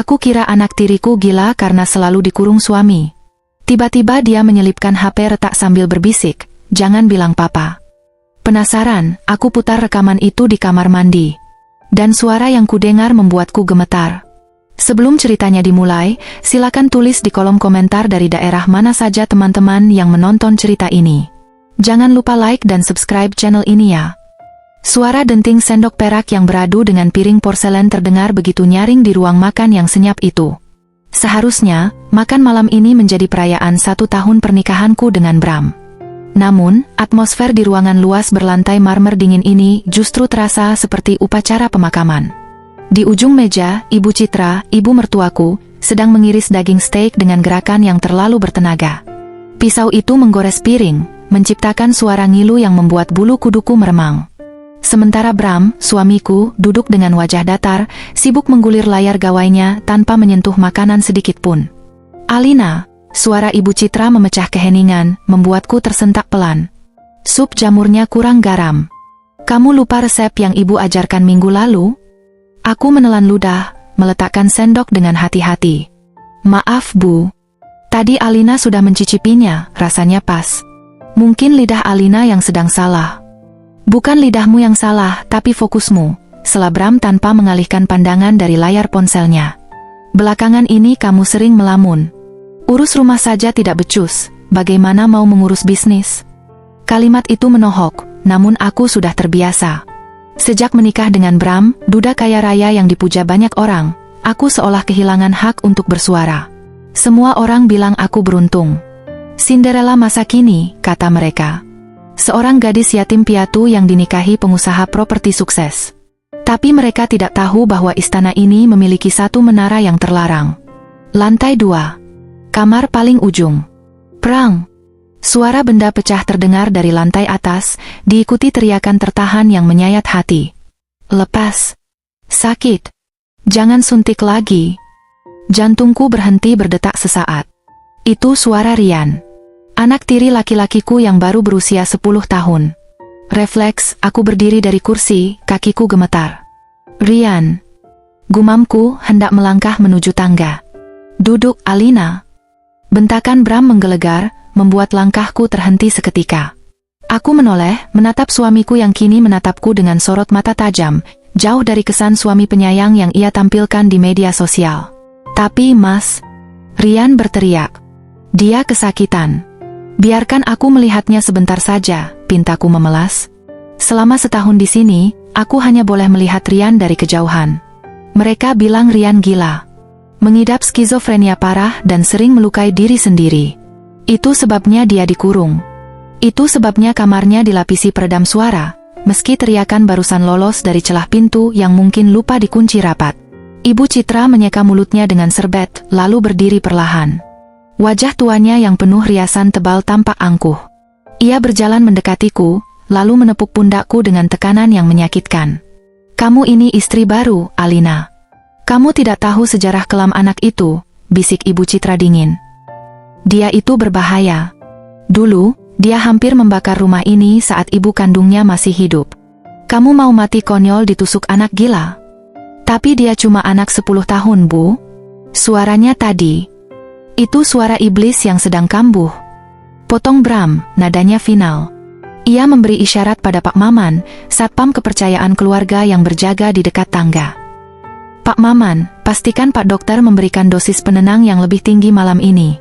Aku kira anak tiriku gila karena selalu dikurung suami. Tiba-tiba dia menyelipkan HP retak sambil berbisik, "Jangan bilang papa." Penasaran, aku putar rekaman itu di kamar mandi. Dan suara yang kudengar membuatku gemetar. Sebelum ceritanya dimulai, silakan tulis di kolom komentar dari daerah mana saja teman-teman yang menonton cerita ini. Jangan lupa like dan subscribe channel ini ya. Suara denting sendok perak yang beradu dengan piring porselen terdengar begitu nyaring di ruang makan yang senyap itu. Seharusnya, makan malam ini menjadi perayaan 1 tahun pernikahanku dengan Bram. Namun, atmosfer di ruangan luas berlantai marmer dingin ini justru terasa seperti upacara pemakaman. Di ujung meja, Ibu Citra, ibu mertuaku, sedang mengiris daging steak dengan gerakan yang terlalu bertenaga. Pisau itu menggores piring, menciptakan suara ngilu yang membuat bulu kuduku meremang. Sementara Bram, suamiku, duduk dengan wajah datar, sibuk menggulir layar gawainya tanpa menyentuh makanan sedikit pun. "Alina," suara Ibu Citra memecah keheningan, membuatku tersentak pelan. "Sup jamurnya kurang garam. Kamu lupa resep yang ibu ajarkan minggu lalu?" Aku menelan ludah, meletakkan sendok dengan hati-hati. "Maaf Bu. Tadi Alina sudah mencicipinya, rasanya pas." "Mungkin lidah Alina yang sedang salah." "Bukan lidahmu yang salah, tapi fokusmu," sela Bram tanpa mengalihkan pandangan dari layar ponselnya. "Belakangan ini kamu sering melamun. Urus rumah saja tidak becus, bagaimana mau mengurus bisnis?" Kalimat itu menohok, namun aku sudah terbiasa. Sejak menikah dengan Bram, duda kaya raya yang dipuja banyak orang, aku seolah kehilangan hak untuk bersuara. Semua orang bilang aku beruntung. "Cinderella masa kini," kata mereka. Seorang gadis yatim piatu yang dinikahi pengusaha properti sukses. Tapi mereka tidak tahu bahwa istana ini memiliki satu menara yang terlarang. Lantai 2. Kamar paling ujung. Prang! Suara benda pecah terdengar dari lantai atas, diikuti teriakan tertahan yang menyayat hati. "Lepas! Sakit! Jangan suntik lagi!" Jantungku berhenti berdetak sesaat. Itu suara Rian. Anak tiri laki-lakiku yang baru berusia 10 tahun. Refleks, aku berdiri dari kursi, kakiku gemetar. "Rian!" Gumamku hendak melangkah menuju tangga. "Duduk, Alina!" Bentakan Bram menggelegar, membuat langkahku terhenti seketika. Aku menoleh, menatap suamiku yang kini menatapku dengan sorot mata tajam, jauh dari kesan suami penyayang yang ia tampilkan di media sosial. "Tapi Mas," Rian berteriak. "Dia kesakitan. Biarkan aku melihatnya sebentar saja," pintaku memelas. Selama setahun di sini, aku hanya boleh melihat Rian dari kejauhan. Mereka bilang Rian gila. Mengidap skizofrenia parah dan sering melukai diri sendiri. Itu sebabnya dia dikurung. Itu sebabnya kamarnya dilapisi peredam suara, meski teriakan barusan lolos dari celah pintu yang mungkin lupa dikunci rapat. Ibu Citra menyeka mulutnya dengan serbet, lalu berdiri perlahan. Wajah tuanya yang penuh riasan tebal tampak angkuh. Ia berjalan mendekatiku, lalu menepuk pundakku dengan tekanan yang menyakitkan. "Kamu ini istri baru, Alina. Kamu tidak tahu sejarah kelam anak itu," bisik Ibu Citra dingin. "Dia itu berbahaya. Dulu, dia hampir membakar rumah ini saat ibu kandungnya masih hidup. Kamu mau mati konyol ditusuk anak gila? Tapi dia cuma anak 10 tahun, Bu." Suaranya tadi. Itu suara iblis yang sedang kambuh. Potong Bram, nadanya final. Ia memberi isyarat pada Pak Maman, satpam kepercayaan keluarga yang berjaga di dekat tangga. "Pak Maman, pastikan Pak Dokter memberikan dosis penenang yang lebih tinggi malam ini.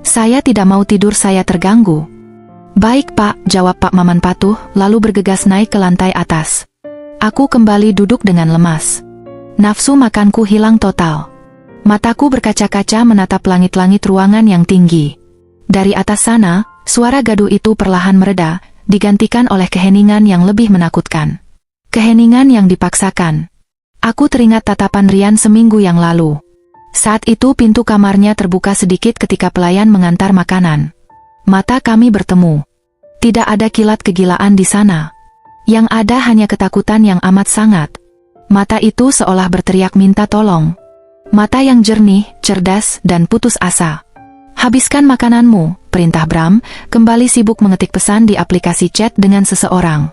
Saya tidak mau tidur saya terganggu." "Baik Pak," jawab Pak Maman patuh, lalu bergegas naik ke lantai atas. Aku kembali duduk dengan lemas. Nafsu makanku hilang total. Mataku berkaca-kaca menatap langit-langit ruangan yang tinggi. Dari atas sana, suara gaduh itu perlahan mereda, digantikan oleh keheningan yang lebih menakutkan. Keheningan yang dipaksakan. Aku teringat tatapan Rian seminggu yang lalu. Saat itu pintu kamarnya terbuka sedikit ketika pelayan mengantar makanan. Mata kami bertemu. Tidak ada kilat kegilaan di sana. Yang ada hanya ketakutan yang amat sangat. Mata itu seolah berteriak minta tolong. Mata yang jernih, cerdas, dan putus asa. "Habiskan makananmu," perintah Bram, kembali sibuk mengetik pesan di aplikasi chat dengan seseorang.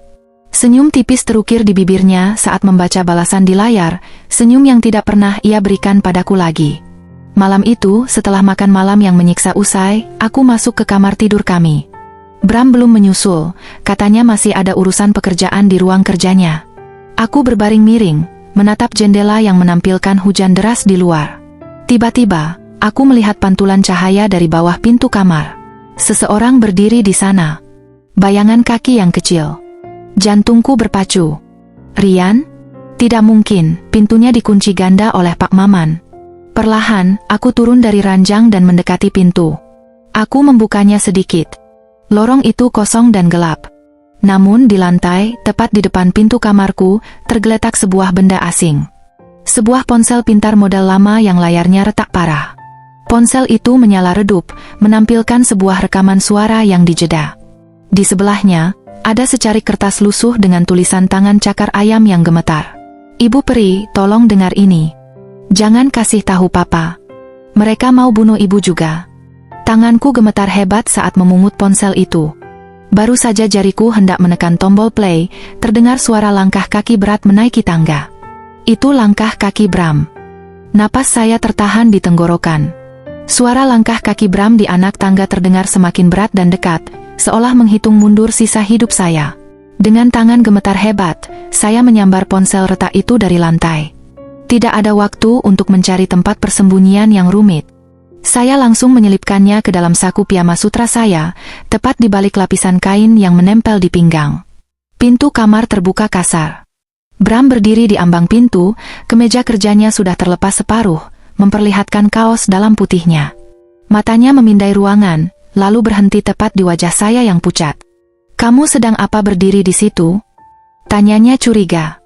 Senyum tipis terukir di bibirnya saat membaca balasan di layar, senyum yang tidak pernah ia berikan padaku lagi. Malam itu, setelah makan malam yang menyiksa usai, aku masuk ke kamar tidur kami. Bram belum menyusul, katanya masih ada urusan pekerjaan di ruang kerjanya. Aku berbaring miring, menatap jendela yang menampilkan hujan deras di luar. Tiba-tiba, aku melihat pantulan cahaya dari bawah pintu kamar. Seseorang berdiri di sana. Bayangan kaki yang kecil. Jantungku berpacu. Rian? Tidak mungkin, pintunya dikunci ganda oleh Pak Maman. Perlahan, aku turun dari ranjang dan mendekati pintu. Aku membukanya sedikit. Lorong itu kosong dan gelap. Namun di lantai, tepat di depan pintu kamarku, tergeletak sebuah benda asing. Sebuah ponsel pintar model lama yang layarnya retak parah. Ponsel itu menyala redup, menampilkan sebuah rekaman suara yang dijeda. Di sebelahnya, ada secarik kertas lusuh dengan tulisan tangan cakar ayam yang gemetar. Ibu Peri, tolong dengar ini. Jangan kasih tahu papa. Mereka mau bunuh ibu juga. Tanganku gemetar hebat saat memungut ponsel itu. Baru saja jariku hendak menekan tombol play, terdengar suara langkah kaki berat menaiki tangga. Itu langkah kaki Bram. Napas saya tertahan di tenggorokan. Suara langkah kaki Bram di anak tangga terdengar semakin berat dan dekat, seolah menghitung mundur sisa hidup saya. Dengan tangan gemetar hebat, saya menyambar ponsel retak itu dari lantai. Tidak ada waktu untuk mencari tempat persembunyian yang rumit. Saya langsung menyelipkannya ke dalam saku piyama sutra saya, tepat di balik lapisan kain yang menempel di pinggang. Pintu kamar terbuka kasar. Bram berdiri di ambang pintu, kemeja kerjanya sudah terlepas separuh, memperlihatkan kaos dalam putihnya. Matanya memindai ruangan, lalu berhenti tepat di wajah saya yang pucat. "Kamu sedang apa berdiri di situ?" tanyanya curiga.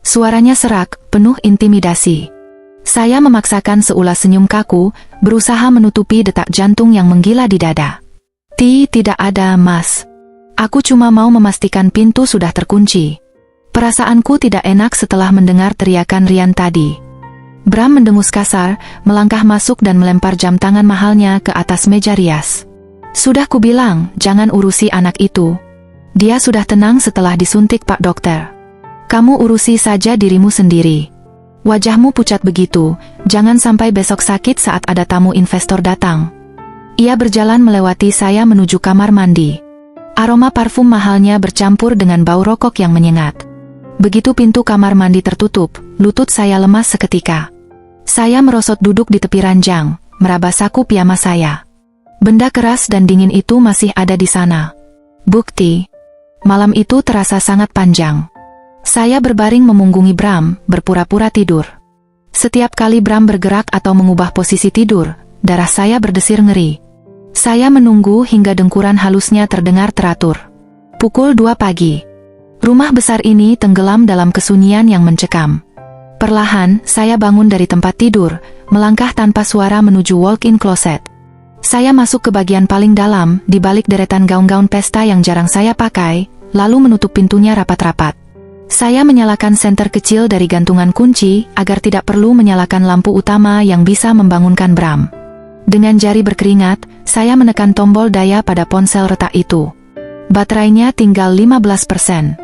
Suaranya serak, penuh intimidasi. Saya memaksakan seulas senyum kaku, berusaha menutupi detak jantung yang menggila di dada. Tidak ada, Mas. Aku cuma mau memastikan pintu sudah terkunci." Perasaanku tidak enak setelah mendengar teriakan Rian tadi. Bram mendengus kasar, melangkah masuk dan melempar jam tangan mahalnya ke atas meja rias. "Sudah kubilang, jangan urusi anak itu. Dia sudah tenang setelah disuntik Pak Dokter. Kamu urusi saja dirimu sendiri. Wajahmu pucat begitu, jangan sampai besok sakit saat ada tamu investor datang." Ia berjalan melewati saya menuju kamar mandi. Aroma parfum mahalnya bercampur dengan bau rokok yang menyengat. Begitu pintu kamar mandi tertutup, lutut saya lemas seketika. Saya merosot duduk di tepi ranjang, meraba saku piyama saya. Benda keras dan dingin itu masih ada di sana. Bukti. Malam itu terasa sangat panjang. Saya berbaring memunggungi Bram, berpura-pura tidur. Setiap kali Bram bergerak atau mengubah posisi tidur, darah saya berdesir ngeri. Saya menunggu hingga dengkuran halusnya terdengar teratur. Pukul 2 pagi. Rumah besar ini tenggelam dalam kesunyian yang mencekam. Perlahan, saya bangun dari tempat tidur, melangkah tanpa suara menuju walk-in closet. Saya masuk ke bagian paling dalam, di balik deretan gaun-gaun pesta yang jarang saya pakai, lalu menutup pintunya rapat-rapat. Saya menyalakan senter kecil dari gantungan kunci, agar tidak perlu menyalakan lampu utama yang bisa membangunkan Bram. Dengan jari berkeringat, saya menekan tombol daya pada ponsel retak itu. Baterainya tinggal 15%.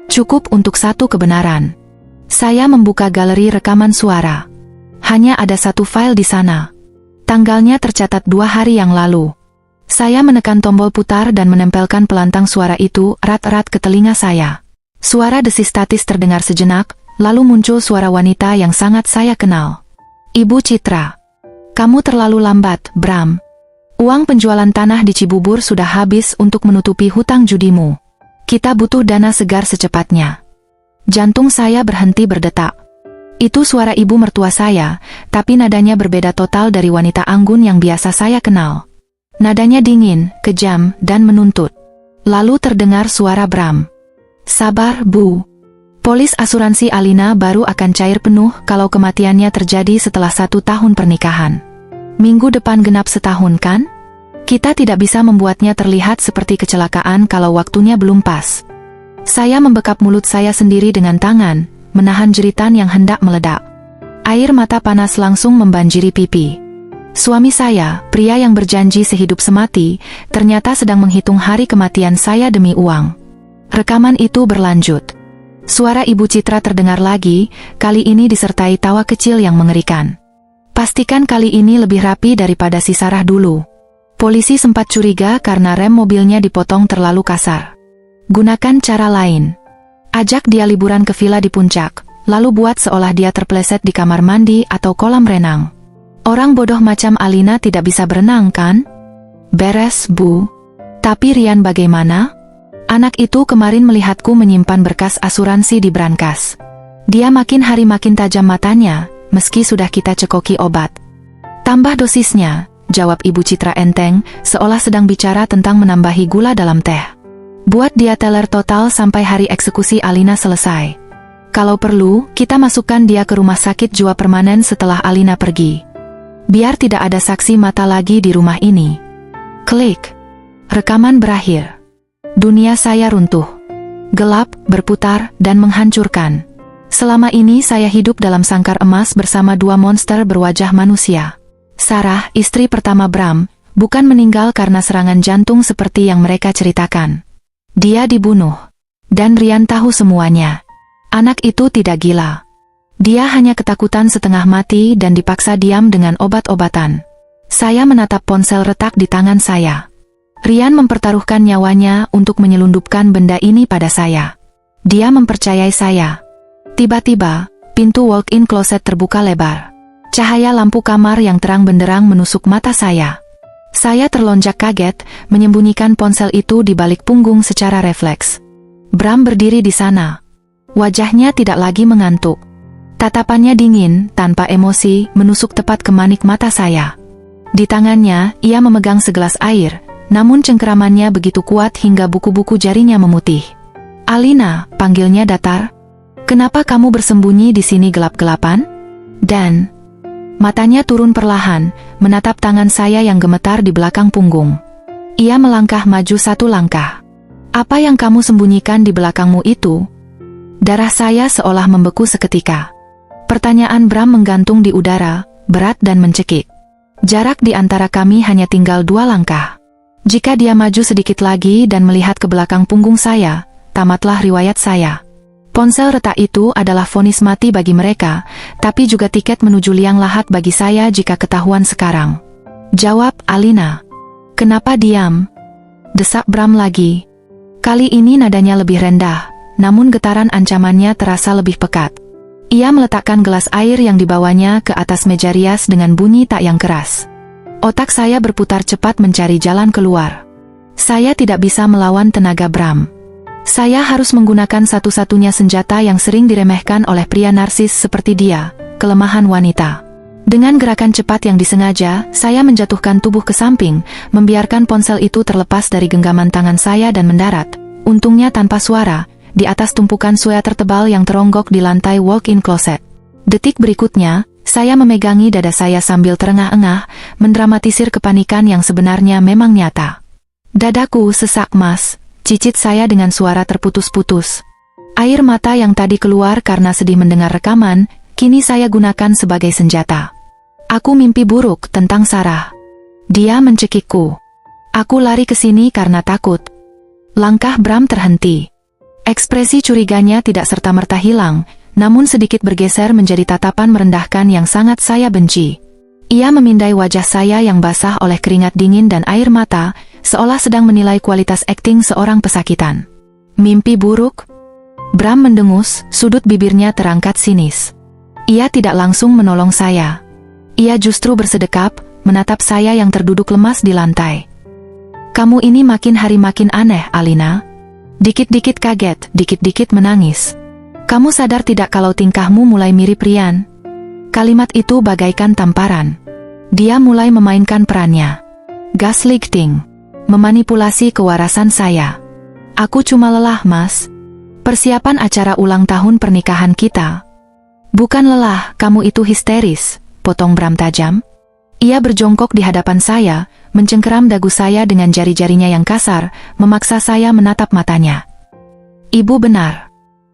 Cukup untuk satu kebenaran. Saya membuka galeri rekaman suara. Hanya ada satu file di sana. Tanggalnya tercatat 2 hari yang lalu. Saya menekan tombol putar dan menempelkan pelantang suara itu erat-erat ke telinga saya. Suara desis statis terdengar sejenak, lalu muncul suara wanita yang sangat saya kenal. "Ibu Citra. Kamu terlalu lambat, Bram. Uang penjualan tanah di Cibubur sudah habis untuk menutupi hutang judimu. Kita butuh dana segar secepatnya." Jantung saya berhenti berdetak. Itu suara ibu mertua saya, tapi nadanya berbeda total dari wanita anggun yang biasa saya kenal. Nadanya dingin, kejam, dan menuntut. Lalu terdengar suara Bram. "Sabar, Bu. Polis asuransi Alina baru akan cair penuh kalau kematiannya terjadi setelah 1 tahun pernikahan. Minggu depan genap setahun kan? Kita tidak bisa membuatnya terlihat seperti kecelakaan kalau waktunya belum pas." Saya membekap mulut saya sendiri dengan tangan, menahan jeritan yang hendak meledak. Air mata panas langsung membanjiri pipi. Suami saya, pria yang berjanji sehidup semati, ternyata sedang menghitung hari kematian saya demi uang. Rekaman itu berlanjut. Suara Ibu Citra terdengar lagi, kali ini disertai tawa kecil yang mengerikan. Pastikan kali ini lebih rapi daripada si Sarah dulu. Polisi sempat curiga karena rem mobilnya dipotong terlalu kasar. Gunakan cara lain. Ajak dia liburan ke villa di puncak, lalu buat seolah dia terpeleset di kamar mandi atau kolam renang. Orang bodoh macam Alina tidak bisa berenang kan? Beres, Bu. Tapi Rian bagaimana? Anak itu kemarin melihatku menyimpan berkas asuransi di brankas. Dia makin hari makin tajam matanya, meski sudah kita cekoki obat. Tambah dosisnya, jawab Ibu Citra enteng, seolah sedang bicara tentang menambahi gula dalam teh. Buat dia teler total sampai hari eksekusi Alina selesai. Kalau perlu, kita masukkan dia ke rumah sakit jiwa permanen setelah Alina pergi. Biar tidak ada saksi mata lagi di rumah ini. Klik. Rekaman berakhir. Dunia saya runtuh. Gelap, berputar, dan menghancurkan. Selama ini saya hidup dalam sangkar emas bersama dua monster berwajah manusia. Sarah, istri pertama Bram, bukan meninggal karena serangan jantung seperti yang mereka ceritakan. Dia dibunuh. Dan Rian tahu semuanya. Anak itu tidak gila. Dia hanya ketakutan setengah mati dan dipaksa diam dengan obat-obatan. Saya menatap ponsel retak di tangan saya. Rian mempertaruhkan nyawanya untuk menyelundupkan benda ini pada saya. Dia mempercayai saya. Tiba-tiba, pintu walk-in closet terbuka lebar. Cahaya lampu kamar yang terang benderang menusuk mata saya. Saya terlonjak kaget, menyembunyikan ponsel itu di balik punggung secara refleks. Bram berdiri di sana. Wajahnya tidak lagi mengantuk. Tatapannya dingin, tanpa emosi, menusuk tepat ke manik mata saya. Di tangannya, ia memegang segelas air, namun cengkeramannya begitu kuat hingga buku-buku jarinya memutih. Alina, panggilnya datar. Kenapa kamu bersembunyi di sini gelap-gelapan? Dan matanya turun perlahan, menatap tangan saya yang gemetar di belakang punggung. Ia melangkah maju satu langkah. Apa yang kamu sembunyikan di belakangmu itu? Darah saya seolah membeku seketika. Pertanyaan Bram menggantung di udara, berat dan mencekik. Jarak di antara kami hanya tinggal 2 langkah. Jika dia maju sedikit lagi dan melihat ke belakang punggung saya, tamatlah riwayat saya. Ponsel retak itu adalah vonis mati bagi mereka, tapi juga tiket menuju liang lahat bagi saya jika ketahuan sekarang. Jawab, Alina. Kenapa diam? Desak Bram lagi. Kali ini nadanya lebih rendah, namun getaran ancamannya terasa lebih pekat. Ia meletakkan gelas air yang dibawanya ke atas meja rias dengan bunyi tak yang keras. Otak saya berputar cepat mencari jalan keluar. Saya tidak bisa melawan tenaga Bram. Saya harus menggunakan satu-satunya senjata yang sering diremehkan oleh pria narsis seperti dia, kelemahan wanita. Dengan gerakan cepat yang disengaja, saya menjatuhkan tubuh ke samping, membiarkan ponsel itu terlepas dari genggaman tangan saya dan mendarat, untungnya tanpa suara, di atas tumpukan sweater tebal yang teronggok di lantai walk-in closet. Detik berikutnya, saya memegangi dada saya sambil terengah-engah, mendramatisir kepanikan yang sebenarnya memang nyata. Dadaku sesak, Mas. Cicit saya dengan suara terputus-putus. Air mata yang tadi keluar karena sedih mendengar rekaman, kini saya gunakan sebagai senjata. Aku mimpi buruk tentang Sarah. Dia mencekikku. Aku lari ke sini karena takut. Langkah Bram terhenti. Ekspresi curiganya tidak serta-merta hilang, namun sedikit bergeser menjadi tatapan merendahkan yang sangat saya benci. Ia memindai wajah saya yang basah oleh keringat dingin dan air mata, seolah sedang menilai kualitas akting seorang pesakitan. Mimpi buruk? Bram mendengus, sudut bibirnya terangkat sinis. Ia tidak langsung menolong saya. Ia justru bersedekap, menatap saya yang terduduk lemas di lantai. Kamu ini makin hari makin aneh, Alina. Dikit-dikit kaget, dikit-dikit menangis. Kamu sadar tidak kalau tingkahmu mulai mirip Rian? Kalimat itu bagaikan tamparan. Dia mulai memainkan perannya. Gaslighting. Memanipulasi kewarasan saya. Aku cuma lelah, Mas. Persiapan acara ulang tahun pernikahan kita. Bukan lelah, kamu itu histeris, potong Bram tajam. Ia berjongkok di hadapan saya, mencengkeram dagu saya dengan jari-jarinya yang kasar, memaksa saya menatap matanya. Ibu benar.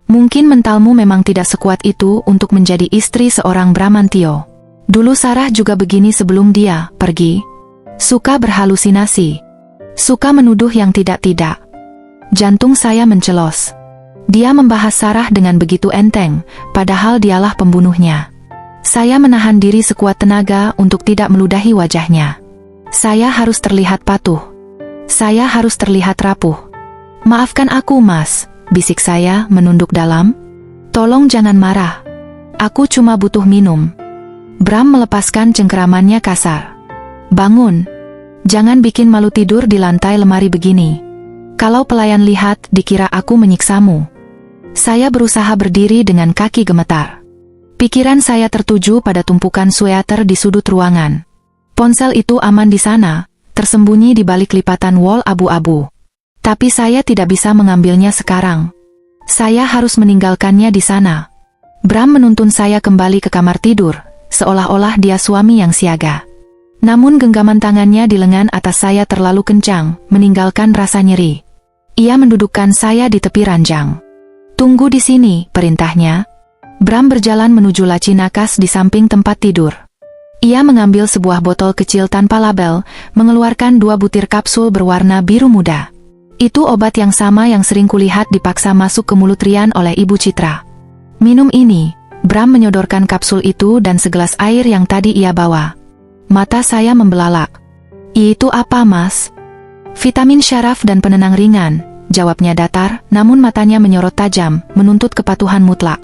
Mungkin mentalmu memang tidak sekuat itu untuk menjadi istri seorang Bramantio. Dulu Sarah juga begini sebelum dia pergi. Suka berhalusinasi. Suka menuduh yang tidak-tidak. Jantung saya mencelos. Dia membahas Sarah dengan begitu enteng, padahal dialah pembunuhnya. Saya menahan diri sekuat tenaga untuk tidak meludahi wajahnya. Saya harus terlihat patuh. Saya harus terlihat rapuh. Maafkan aku, Mas, bisik saya menunduk dalam. Tolong jangan marah. Aku cuma butuh minum. Bram melepaskan cengkeramannya kasar. Bangun. Jangan bikin malu tidur di lantai lemari begini. Kalau pelayan lihat, dikira aku menyiksamu. Saya berusaha berdiri dengan kaki gemetar. Pikiran saya tertuju pada tumpukan sweater di sudut ruangan. Ponsel itu aman di sana, tersembunyi di balik lipatan wall abu-abu. Tapi saya tidak bisa mengambilnya sekarang. Saya harus meninggalkannya di sana. Bram menuntun saya kembali ke kamar tidur, seolah-olah dia suami yang siaga. Namun genggaman tangannya di lengan atas saya terlalu kencang, meninggalkan rasa nyeri. Ia mendudukkan saya di tepi ranjang. Tunggu di sini, perintahnya. Bram berjalan menuju laci nakas di samping tempat tidur. Ia mengambil sebuah botol kecil tanpa label, mengeluarkan 2 butir kapsul berwarna biru muda. Itu obat yang sama yang sering kulihat dipaksa masuk ke mulut Rian oleh Ibu Citra. Minum ini. Bram menyodorkan kapsul itu dan segelas air yang tadi ia bawa. Mata saya membelalak. Itu apa, Mas? Vitamin syaraf dan penenang ringan, jawabnya datar, namun matanya menyorot tajam, menuntut kepatuhan mutlak.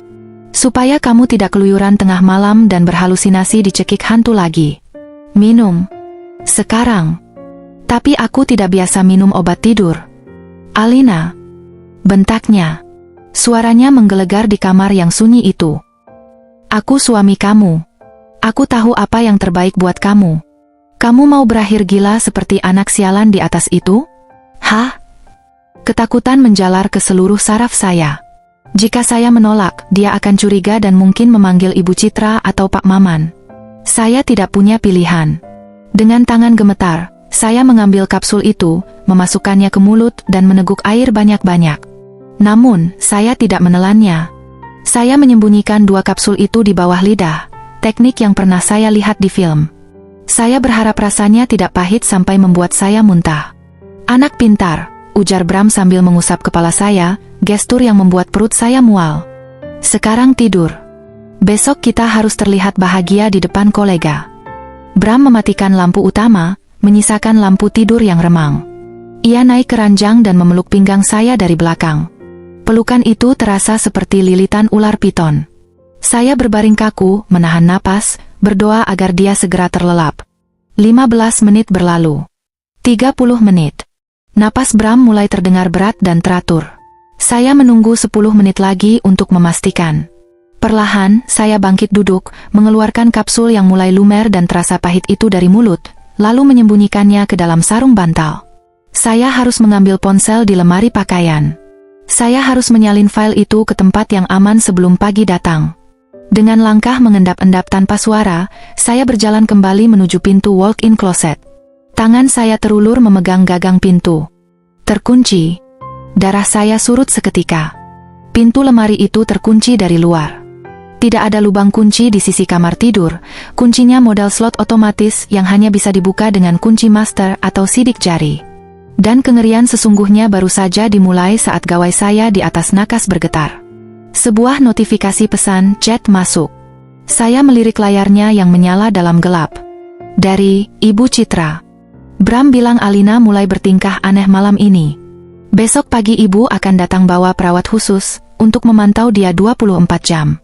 Supaya kamu tidak keluyuran tengah malam dan berhalusinasi dicekik hantu lagi. Minum. Sekarang. Tapi aku tidak biasa minum obat tidur. Alina. Bentaknya. Suaranya menggelegar di kamar yang sunyi itu. Aku suami kamu. Aku tahu apa yang terbaik buat kamu. Kamu mau berakhir gila seperti anak sialan di atas itu? Hah? Ketakutan menjalar ke seluruh saraf saya. Jika saya menolak, dia akan curiga dan mungkin memanggil Ibu Citra atau Pak Maman. Saya tidak punya pilihan. Dengan tangan gemetar, saya mengambil kapsul itu, memasukkannya ke mulut dan meneguk air banyak-banyak. Namun, saya tidak menelannya. Saya menyembunyikan 2 kapsul itu di bawah lidah, teknik yang pernah saya lihat di film. Saya berharap rasanya tidak pahit sampai membuat saya muntah. Anak pintar, ujar Bram sambil mengusap kepala saya, gestur yang membuat perut saya mual. Sekarang tidur. Besok kita harus terlihat bahagia di depan kolega. Bram mematikan lampu utama, menyisakan lampu tidur yang remang. Ia naik ke ranjang dan memeluk pinggang saya dari belakang. Pelukan itu terasa seperti lilitan ular piton. Saya berbaring kaku, menahan napas, berdoa agar dia segera terlelap. 15 menit berlalu. 30 menit. Napas Bram mulai terdengar berat dan teratur. Saya menunggu 10 menit lagi untuk memastikan. Perlahan, saya bangkit duduk, mengeluarkan kapsul yang mulai lumer dan terasa pahit itu dari mulut, lalu menyembunyikannya ke dalam sarung bantal. Saya harus mengambil ponsel di lemari pakaian. Saya harus menyalin file itu ke tempat yang aman sebelum pagi datang. Dengan langkah mengendap-endap tanpa suara, saya berjalan kembali menuju pintu walk-in closet. Tangan saya terulur memegang gagang pintu. Terkunci. Darah saya surut seketika. Pintu lemari itu terkunci dari luar. Tidak ada lubang kunci di sisi kamar tidur, kuncinya model slot otomatis yang hanya bisa dibuka dengan kunci master atau sidik jari. Dan kengerian sesungguhnya baru saja dimulai saat gawai saya di atas nakas bergetar. Sebuah notifikasi pesan chat masuk. Saya melirik layarnya yang menyala dalam gelap. Dari Ibu Citra. Bram bilang Alina mulai bertingkah aneh malam ini. Besok pagi ibu akan datang bawa perawat khusus untuk memantau dia 24 jam.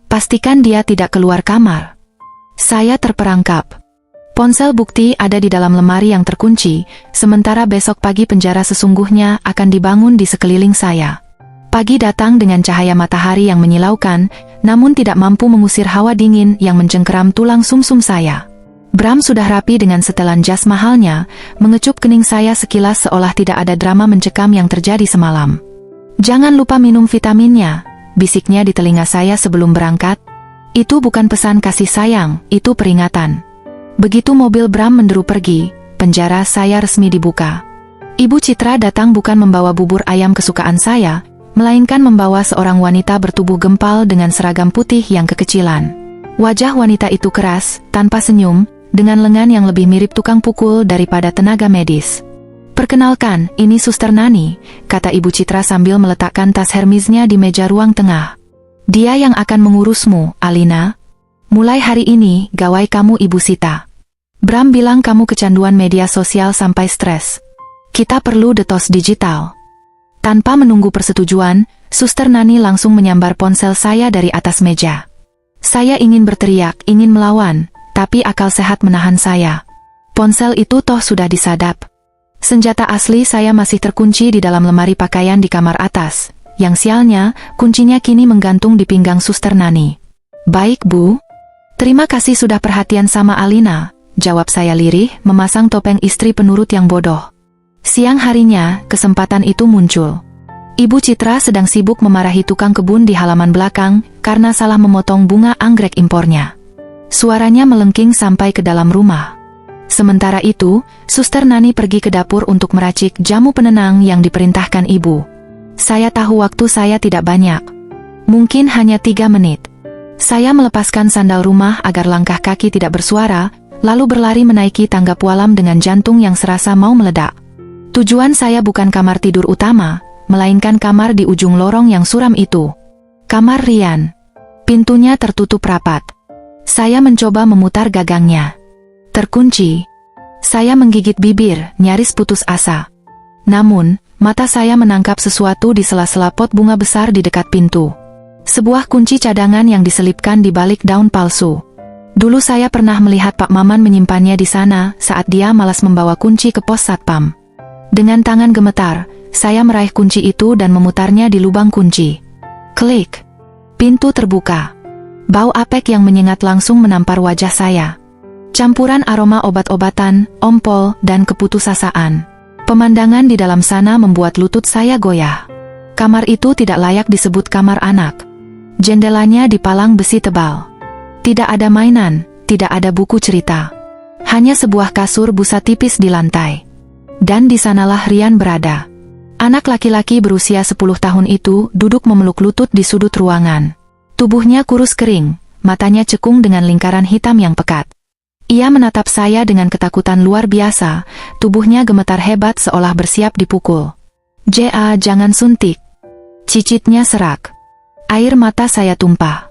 Pastikan dia tidak keluar kamar. Saya terperangkap. Ponsel bukti ada di dalam lemari yang terkunci, sementara besok pagi penjara sesungguhnya akan dibangun di sekeliling saya. Pagi datang dengan cahaya matahari yang menyilaukan, namun tidak mampu mengusir hawa dingin yang mencengkeram tulang sumsum saya. Bram sudah rapi dengan setelan jas mahalnya, mengecup kening saya sekilas seolah tidak ada drama mencekam yang terjadi semalam. Jangan lupa minum vitaminnya, bisiknya di telinga saya sebelum berangkat. Itu bukan pesan kasih sayang, itu peringatan. Begitu mobil Bram menderu pergi, penjara saya resmi dibuka. Ibu Citra datang bukan membawa bubur ayam kesukaan saya, melainkan membawa seorang wanita bertubuh gempal dengan seragam putih yang kekecilan. Wajah wanita itu keras, tanpa senyum, dengan lengan yang lebih mirip tukang pukul daripada tenaga medis. "Perkenalkan, ini Suster Nani," kata Ibu Citra sambil meletakkan tas Hermesnya di meja ruang tengah. "Dia yang akan mengurusmu, Alina. Mulai hari ini, gawai kamu Ibu Sita. Bram bilang kamu kecanduan media sosial sampai stres. Kita perlu detox digital." Tanpa menunggu persetujuan, Suster Nani langsung menyambar ponsel saya dari atas meja. Saya ingin berteriak, ingin melawan, tapi akal sehat menahan saya. Ponsel itu toh sudah disadap. Senjata asli saya masih terkunci di dalam lemari pakaian di kamar atas. Yang sialnya, kuncinya kini menggantung di pinggang Suster Nani. "Baik, Bu. Terima kasih sudah perhatian sama Alina," jawab saya lirih, memasang topeng istri penurut yang bodoh. Siang harinya, kesempatan itu muncul. Ibu Citra sedang sibuk memarahi tukang kebun di halaman belakang karena salah memotong bunga anggrek impornya. Suaranya melengking sampai ke dalam rumah. Sementara itu, Suster Nani pergi ke dapur untuk meracik jamu penenang yang diperintahkan ibu. Saya tahu waktu saya tidak banyak. Mungkin hanya 3 menit. Saya melepaskan sandal rumah agar langkah kaki tidak bersuara, lalu berlari menaiki tangga pualam dengan jantung yang serasa mau meledak. Tujuan saya bukan kamar tidur utama, melainkan kamar di ujung lorong yang suram itu. Kamar Rian. Pintunya tertutup rapat. Saya mencoba memutar gagangnya. Terkunci. Saya menggigit bibir, nyaris putus asa. Namun, mata saya menangkap sesuatu di sela-sela pot bunga besar di dekat pintu. Sebuah kunci cadangan yang diselipkan di balik daun palsu. Dulu saya pernah melihat Pak Maman menyimpannya di sana saat dia malas membawa kunci ke pos satpam. Dengan tangan gemetar, saya meraih kunci itu dan memutarnya di lubang kunci. Klik. Pintu terbuka. Bau apek yang menyengat langsung menampar wajah saya. Campuran aroma obat-obatan, ompol, dan keputusasaan. Pemandangan di dalam sana membuat lutut saya goyah. Kamar itu tidak layak disebut kamar anak. Jendelanya dipalang besi tebal. Tidak ada mainan, tidak ada buku cerita. Hanya sebuah kasur busa tipis di lantai. Dan di sanalah Rian berada. Anak laki-laki berusia 10 tahun itu duduk memeluk lutut di sudut ruangan. Tubuhnya kurus kering, matanya cekung dengan lingkaran hitam yang pekat. Ia menatap saya dengan ketakutan luar biasa, tubuhnya gemetar hebat seolah bersiap dipukul. "Ja, jangan suntik." Cicitnya serak. Air mata saya tumpah.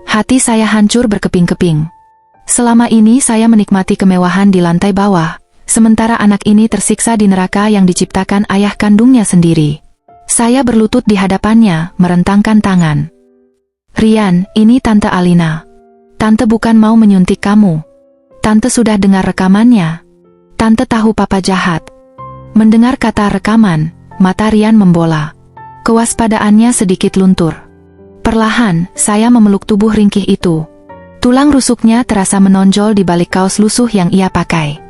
Hati saya hancur berkeping-keping. Selama ini saya menikmati kemewahan di lantai bawah, sementara anak ini tersiksa di neraka yang diciptakan ayah kandungnya sendiri. Saya berlutut di hadapannya, merentangkan tangan. "Rian, ini Tante Alina. Tante bukan mau menyuntik kamu. Tante sudah dengar rekamannya. Tante tahu papa jahat." Mendengar kata rekaman, mata Rian membola. Kewaspadaannya sedikit luntur. Perlahan, saya memeluk tubuh ringkih itu. Tulang rusuknya terasa menonjol di balik kaos lusuh yang ia pakai.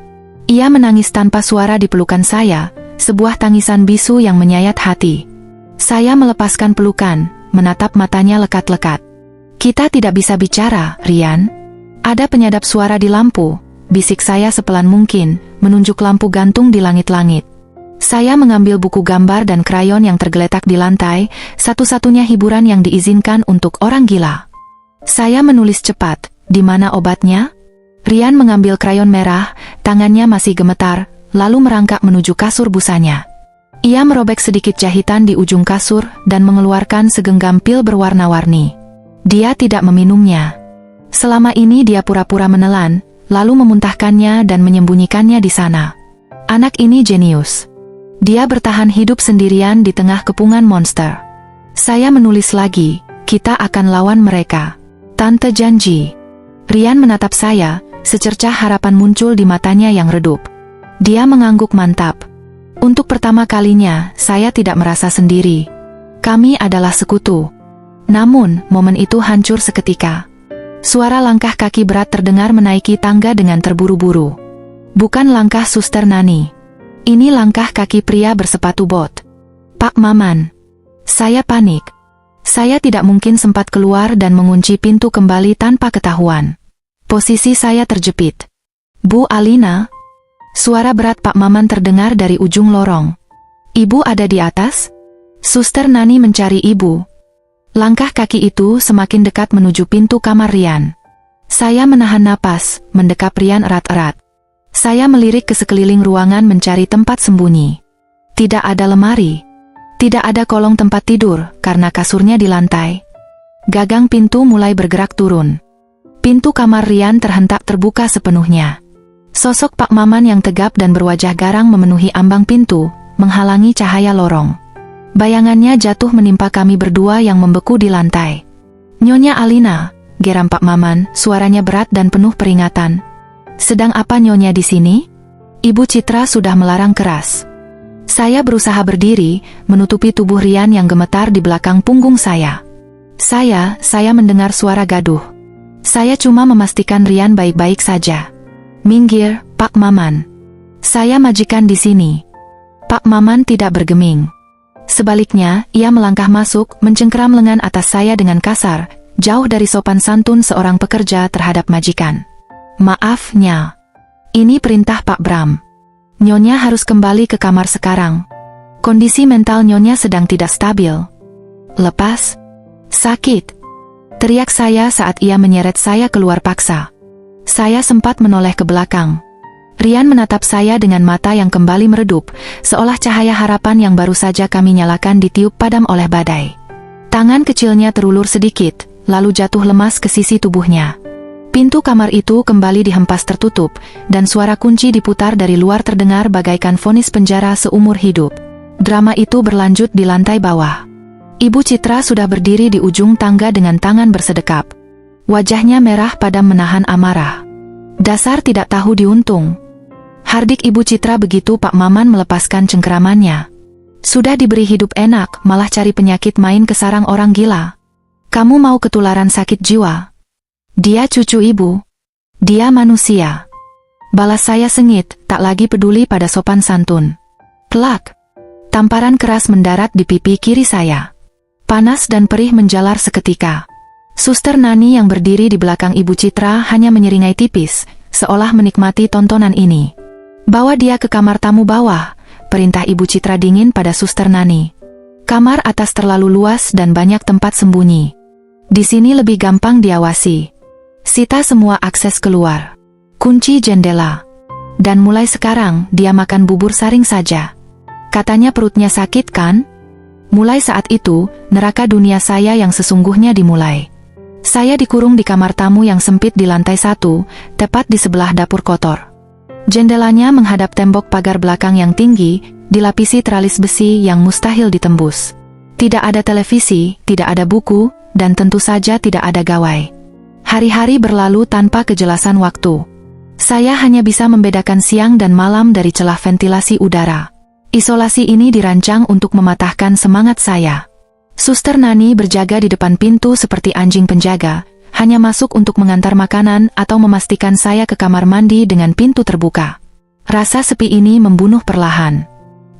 Ia menangis tanpa suara di pelukan saya, sebuah tangisan bisu yang menyayat hati. Saya melepaskan pelukan, menatap matanya lekat-lekat. "Kita tidak bisa bicara, Rian. Ada penyadap suara di lampu," bisik saya sepelan mungkin, menunjuk lampu gantung di langit-langit. Saya mengambil buku gambar dan krayon yang tergeletak di lantai, satu-satunya hiburan yang diizinkan untuk orang gila. Saya menulis cepat, "Di mana obatnya?" Rian mengambil krayon merah, tangannya masih gemetar, lalu merangkak menuju kasur busanya. Ia merobek sedikit jahitan di ujung kasur dan mengeluarkan segenggam pil berwarna-warni. Dia tidak meminumnya. Selama ini dia pura-pura menelan, lalu memuntahkannya dan menyembunyikannya di sana. Anak ini jenius. Dia bertahan hidup sendirian di tengah kepungan monster. Saya menulis lagi, "Kita akan lawan mereka. Tante janji." Rian menatap saya, secercah harapan muncul di matanya yang redup. Dia mengangguk mantap. Untuk pertama kalinya, saya tidak merasa sendiri. Kami adalah sekutu. Namun, momen itu hancur seketika. Suara langkah kaki berat terdengar menaiki tangga dengan terburu-buru. Bukan langkah Suster Nani. Ini langkah kaki pria bersepatu bot. "Pak Maman." Saya panik. Saya tidak mungkin sempat keluar dan mengunci pintu kembali tanpa ketahuan. Posisi saya terjepit. "Bu Alina?" Suara berat Pak Maman terdengar dari ujung lorong. "Ibu ada di atas?" Suster Nani mencari ibu. Langkah kaki itu semakin dekat menuju pintu kamar Rian. Saya menahan napas, mendekap Rian erat-erat. Saya melirik ke sekeliling ruangan mencari tempat sembunyi. Tidak ada lemari. Tidak ada kolong tempat tidur, karena kasurnya di lantai. Gagang pintu mulai bergerak turun. Pintu kamar Rian terhentak terbuka sepenuhnya. Sosok Pak Maman yang tegap dan berwajah garang memenuhi ambang pintu, menghalangi cahaya lorong. Bayangannya jatuh menimpa kami berdua yang membeku di lantai. "Nyonya Alina," geram Pak Maman, suaranya berat dan penuh peringatan. "Sedang apa Nyonya di sini?" Ibu Citra sudah melarang keras. Saya berusaha berdiri, menutupi tubuh Rian yang gemetar di belakang punggung saya. Saya mendengar suara gaduh. Saya cuma memastikan Rian baik-baik saja. "Minggir, Pak Maman. Saya majikan di sini." Pak Maman tidak bergeming. Sebaliknya, ia melangkah masuk, mencengkeram lengan atas saya dengan kasar, jauh dari sopan santun seorang pekerja terhadap majikan. "Maaf, Nya. Ini perintah Pak Bram. Nyonya harus kembali ke kamar sekarang. Kondisi mental Nyonya sedang tidak stabil." "Lepas? Sakit?" teriak saya saat ia menyeret saya keluar paksa. Saya sempat menoleh ke belakang. Rian menatap saya dengan mata yang kembali meredup, seolah cahaya harapan yang baru saja kami nyalakan ditiup padam oleh badai. Tangan kecilnya terulur sedikit, lalu jatuh lemas ke sisi tubuhnya. Pintu kamar itu kembali dihempas tertutup, dan suara kunci diputar dari luar terdengar bagaikan vonis penjara seumur hidup. Drama itu berlanjut di lantai bawah. Ibu Citra sudah berdiri di ujung tangga dengan tangan bersedekap. Wajahnya merah padam menahan amarah. "Dasar tidak tahu diuntung," hardik Ibu Citra begitu Pak Maman melepaskan cengkeramannya. "Sudah diberi hidup enak, malah cari penyakit main ke sarang orang gila. Kamu mau ketularan sakit jiwa. Dia cucu ibu. Dia manusia." Balas saya sengit, tak lagi peduli pada sopan santun. Plak! Tamparan keras mendarat di pipi kiri saya. Panas dan perih menjalar seketika. Suster Nani yang berdiri di belakang Ibu Citra hanya menyeringai tipis, seolah menikmati tontonan ini. "Bawa dia ke kamar tamu bawah," perintah Ibu Citra dingin pada Suster Nani. "Kamar atas terlalu luas dan banyak tempat sembunyi. Di sini lebih gampang diawasi. Sita semua akses keluar. Kunci jendela. Dan mulai sekarang, dia makan bubur saring saja. Katanya perutnya sakit kan?" Mulai saat itu, neraka dunia saya yang sesungguhnya dimulai. Saya dikurung di kamar tamu yang sempit di lantai 1, tepat di sebelah dapur kotor. Jendelanya menghadap tembok pagar belakang yang tinggi, dilapisi teralis besi yang mustahil ditembus. Tidak ada televisi, tidak ada buku, dan tentu saja tidak ada gawai. Hari-hari berlalu tanpa kejelasan waktu. Saya hanya bisa membedakan siang dan malam dari celah ventilasi udara. Isolasi ini dirancang untuk mematahkan semangat saya. Suster Nani berjaga di depan pintu seperti anjing penjaga, hanya masuk untuk mengantar makanan atau memastikan saya ke kamar mandi dengan pintu terbuka. Rasa sepi ini membunuh perlahan.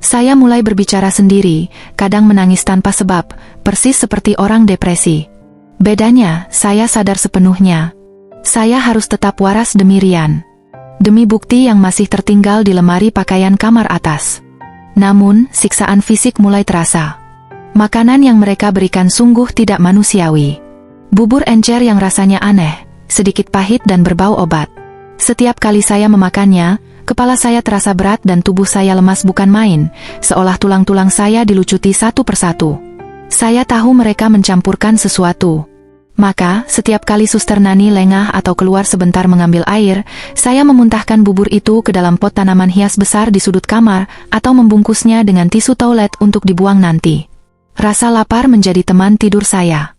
Saya mulai berbicara sendiri, kadang menangis tanpa sebab, persis seperti orang depresi. Bedanya, saya sadar sepenuhnya. Saya harus tetap waras demi Rian. Demi bukti yang masih tertinggal di lemari pakaian kamar atas. Namun, siksaan fisik mulai terasa. Makanan yang mereka berikan sungguh tidak manusiawi. Bubur encer yang rasanya aneh, sedikit pahit dan berbau obat. Setiap kali saya memakannya, kepala saya terasa berat dan tubuh saya lemas bukan main, seolah tulang-tulang saya dilucuti satu persatu. Saya tahu mereka mencampurkan sesuatu. Maka, setiap kali Suster Nani lengah atau keluar sebentar mengambil air, saya memuntahkan bubur itu ke dalam pot tanaman hias besar di sudut kamar, atau membungkusnya dengan tisu toilet untuk dibuang nanti. Rasa lapar menjadi teman tidur saya.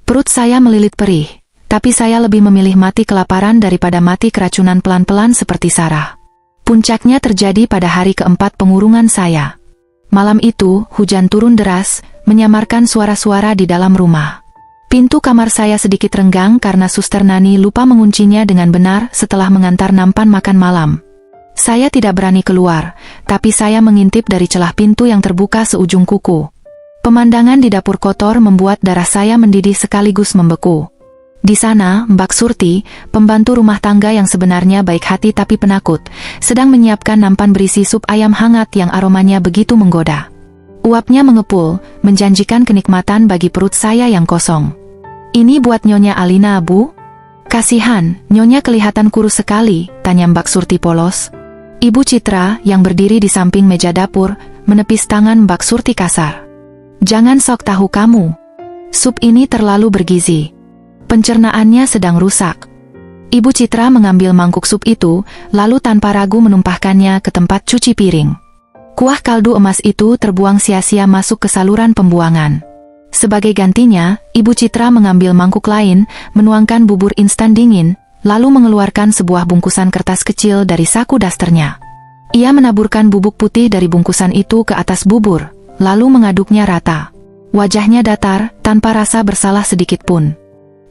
Perut saya melilit perih, tapi saya lebih memilih mati kelaparan daripada mati keracunan pelan-pelan seperti Sarah. Puncaknya terjadi pada hari keempat pengurungan saya. Malam itu, hujan turun deras, menyamarkan suara-suara di dalam rumah. Pintu kamar saya sedikit renggang karena Suster Nani lupa menguncinya dengan benar setelah mengantar nampan makan malam. Saya tidak berani keluar, tapi saya mengintip dari celah pintu yang terbuka seujung kuku. Pemandangan di dapur kotor membuat darah saya mendidih sekaligus membeku. Di sana, Mbak Surti, pembantu rumah tangga yang sebenarnya baik hati tapi penakut, sedang menyiapkan nampan berisi sup ayam hangat yang aromanya begitu menggoda. Uapnya mengepul, menjanjikan kenikmatan bagi perut saya yang kosong. "Ini buat Nyonya Alina, Bu?" "Kasihan, Nyonya kelihatan kurus sekali," tanya Mbak Surti polos. Ibu Citra yang berdiri di samping meja dapur menepis tangan Mbak Surti kasar. "Jangan sok tahu kamu. Sup ini terlalu bergizi. Pencernaannya sedang rusak." Ibu Citra mengambil mangkuk sup itu, lalu tanpa ragu menumpahkannya ke tempat cuci piring. Kuah kaldu emas itu terbuang sia-sia masuk ke saluran pembuangan. Sebagai gantinya, Ibu Citra mengambil mangkuk lain, menuangkan bubur instan dingin, lalu mengeluarkan sebuah bungkusan kertas kecil dari saku dasternya. Ia menaburkan bubuk putih dari bungkusan itu ke atas bubur, lalu mengaduknya rata. Wajahnya datar, tanpa rasa bersalah sedikit pun.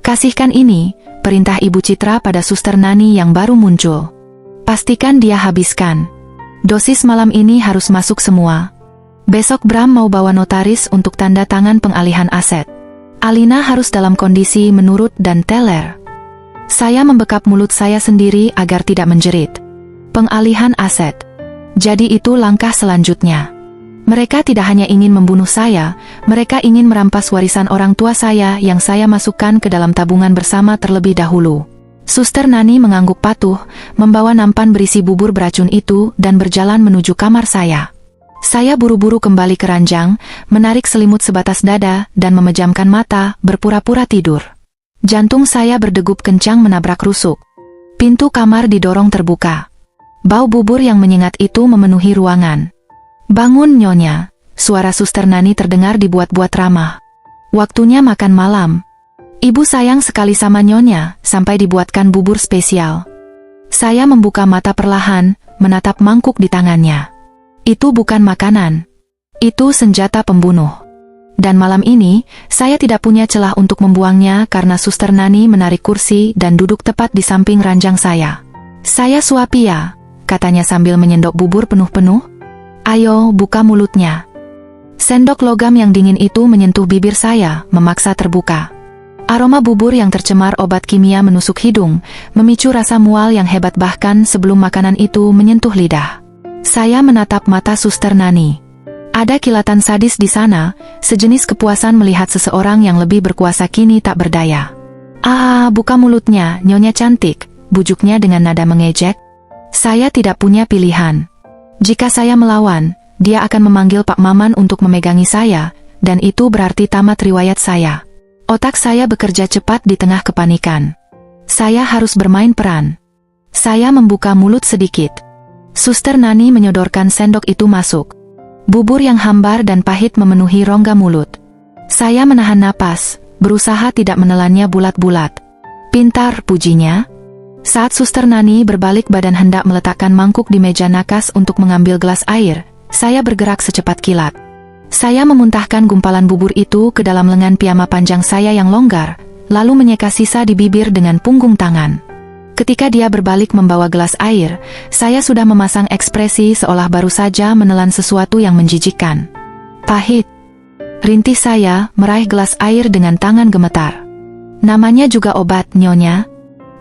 "Kasihkan ini," perintah Ibu Citra pada Suster Nani yang baru muncul. "Pastikan dia habiskan. Dosis malam ini harus masuk semua. Besok Bram mau bawa notaris untuk tanda tangan pengalihan aset. Alina harus dalam kondisi menurut dan teler." Saya membekap mulut saya sendiri agar tidak menjerit. Pengalihan aset. Jadi itu langkah selanjutnya. Mereka tidak hanya ingin membunuh saya, mereka ingin merampas warisan orang tua saya yang saya masukkan ke dalam tabungan bersama terlebih dahulu. Suster Nani mengangguk patuh, membawa nampan berisi bubur beracun itu dan berjalan menuju kamar saya. Saya buru-buru kembali ke ranjang, menarik selimut sebatas dada dan memejamkan mata, berpura-pura tidur. Jantung saya berdegup kencang menabrak rusuk. Pintu kamar didorong terbuka. Bau bubur yang menyengat itu memenuhi ruangan. "Bangun, Nyonya," suara Suster Nani terdengar dibuat-buat ramah. "Waktunya makan malam. Ibu sayang sekali sama Nyonya, sampai dibuatkan bubur spesial." Saya membuka mata perlahan, menatap mangkuk di tangannya. Itu bukan makanan. Itu senjata pembunuh. Dan malam ini, saya tidak punya celah untuk membuangnya karena Suster Nani menarik kursi dan duduk tepat di samping ranjang saya. "Saya suapi ya," katanya sambil menyendok bubur penuh-penuh. "Ayo, buka mulutnya." Sendok logam yang dingin itu menyentuh bibir saya, memaksa terbuka. Aroma bubur yang tercemar obat kimia menusuk hidung, memicu rasa mual yang hebat bahkan sebelum makanan itu menyentuh lidah. Saya menatap mata Suster Nani. Ada kilatan sadis di sana, sejenis kepuasan melihat seseorang yang lebih berkuasa kini tak berdaya. "Ah, buka mulutnya, Nyonya cantik," bujuknya dengan nada mengejek. Saya tidak punya pilihan. Jika saya melawan, dia akan memanggil Pak Maman untuk memegangi saya, dan itu berarti tamat riwayat saya. Otak saya bekerja cepat di tengah kepanikan. Saya harus bermain peran. Saya membuka mulut sedikit. Suster Nani menyodorkan sendok itu masuk. Bubur yang hambar dan pahit memenuhi rongga mulut. Saya menahan napas, berusaha tidak menelannya bulat-bulat. "Pintar," pujinya. Saat Suster Nani berbalik badan hendak meletakkan mangkuk di meja nakas untuk mengambil gelas air, saya bergerak secepat kilat. Saya memuntahkan gumpalan bubur itu ke dalam lengan piyama panjang saya yang longgar, lalu menyeka sisa di bibir dengan punggung tangan. Ketika dia berbalik membawa gelas air, saya sudah memasang ekspresi seolah baru saja menelan sesuatu yang menjijikkan. "Pahit." Rintih saya, meraih gelas air dengan tangan gemetar. "Namanya juga obat, Nyonya.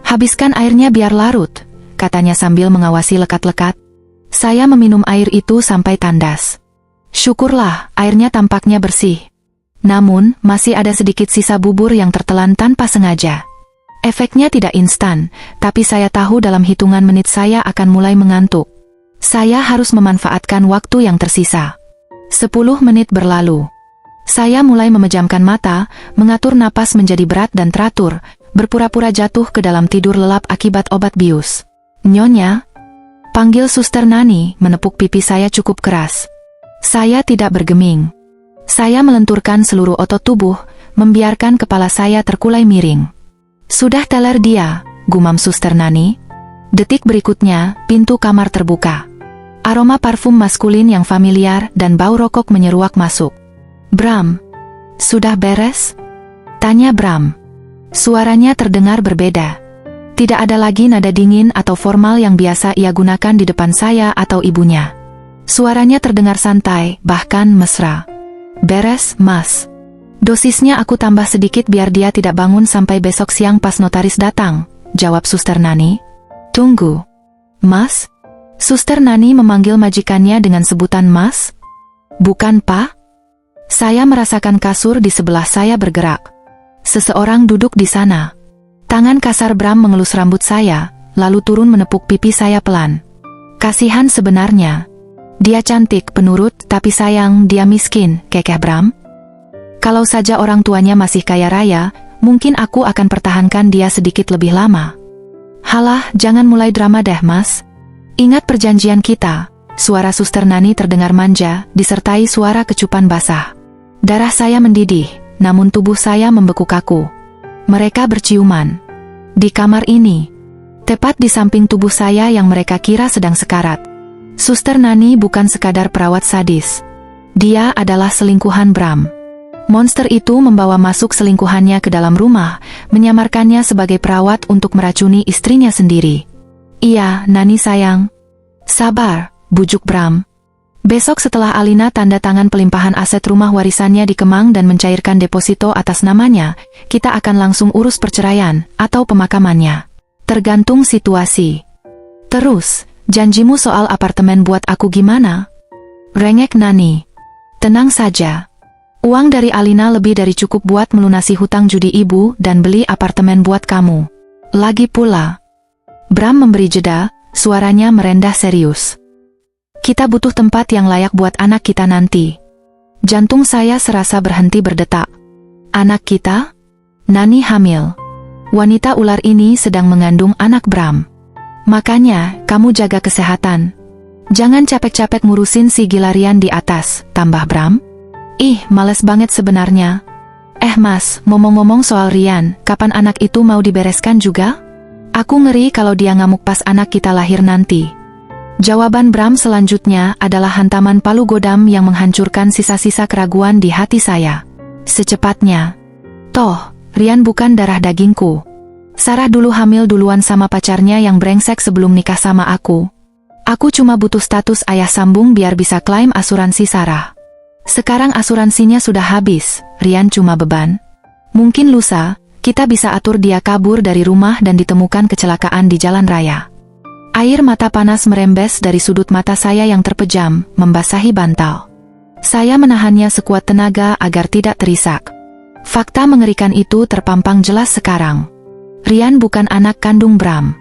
Habiskan airnya biar larut," katanya sambil mengawasi lekat-lekat. Saya meminum air itu sampai tandas. Syukurlah, airnya tampaknya bersih. Namun, masih ada sedikit sisa bubur yang tertelan tanpa sengaja. Efeknya tidak instan, tapi saya tahu dalam hitungan menit saya akan mulai mengantuk. Saya harus memanfaatkan waktu yang tersisa. 10 menit berlalu. Saya mulai memejamkan mata, mengatur napas menjadi berat dan teratur, berpura-pura jatuh ke dalam tidur lelap akibat obat bius. "Nyonya," panggil Suster Nani, menepuk pipi saya cukup keras. Saya tidak bergeming. Saya melenturkan seluruh otot tubuh, membiarkan kepala saya terkulai miring. "Sudah teler dia," gumam Suster Nani. Detik berikutnya, pintu kamar terbuka. Aroma parfum maskulin yang familiar dan bau rokok menyeruak masuk. "Bram, sudah beres?" tanya Bram. Suaranya terdengar berbeda. Tidak ada lagi nada dingin atau formal yang biasa ia gunakan di depan saya atau ibunya. Suaranya terdengar santai, bahkan mesra. "Beres, Mas. Dosisnya aku tambah sedikit biar dia tidak bangun sampai besok siang pas notaris datang," jawab Suster Nani. "Tunggu. Mas?" Suster Nani memanggil majikannya dengan sebutan Mas. "Bukan Pak?" Saya merasakan kasur di sebelah saya bergerak. Seseorang duduk di sana. Tangan kasar Bram mengelus rambut saya, lalu turun menepuk pipi saya pelan. Kasihan sebenarnya. Dia cantik, penurut, tapi sayang dia miskin, kekeh Bram. Kalau saja orang tuanya masih kaya raya, mungkin aku akan pertahankan dia sedikit lebih lama. Halah, jangan mulai drama deh mas. Ingat perjanjian kita. Suara Suster Nani terdengar manja, disertai suara kecupan basah. Darah saya mendidih, namun tubuh saya membeku kaku. Mereka berciuman. Di kamar ini. Tepat di samping tubuh saya yang mereka kira sedang sekarat. Suster Nani bukan sekadar perawat sadis. Dia adalah selingkuhan Bram. Monster itu membawa masuk selingkuhannya ke dalam rumah, menyamarkannya sebagai perawat untuk meracuni istrinya sendiri. Iya, Nani sayang. Sabar, bujuk Bram. Besok setelah Alina tanda tangan pelimpahan aset rumah warisannya di Kemang dan mencairkan deposito atas namanya, kita akan langsung urus perceraian atau pemakamannya. Tergantung situasi. Terus, janjimu soal apartemen buat aku gimana? Rengek Nani. Tenang saja. Uang dari Alina lebih dari cukup buat melunasi hutang judi ibu dan beli apartemen buat kamu. Lagi pula. Bram memberi jeda, suaranya merendah serius. Kita butuh tempat yang layak buat anak kita nanti. Jantung saya serasa berhenti berdetak. Anak kita? Nani hamil. Wanita ular ini sedang mengandung anak Bram. Makanya, kamu jaga kesehatan. Jangan capek-capek ngurusin si Gilarian di atas, tambah Bram. Ih, males banget sebenarnya. Mas, ngomong-ngomong soal Rian, kapan anak itu mau dibereskan juga? Aku ngeri kalau dia ngamuk pas anak kita lahir nanti. Jawaban Bram selanjutnya adalah hantaman palu godam yang menghancurkan sisa-sisa keraguan di hati saya. Secepatnya. Toh, Rian bukan darah dagingku. Sarah dulu hamil duluan sama pacarnya yang brengsek sebelum nikah sama aku. Aku cuma butuh status ayah sambung biar bisa klaim asuransi Sarah. Sekarang asuransinya sudah habis, Rian cuma beban. Mungkin lusa, kita bisa atur dia kabur dari rumah dan ditemukan kecelakaan di jalan raya. Air mata panas merembes dari sudut mata saya yang terpejam, membasahi bantal. Saya menahannya sekuat tenaga agar tidak terisak. Fakta mengerikan itu terpampang jelas sekarang. Rian bukan anak kandung Bram.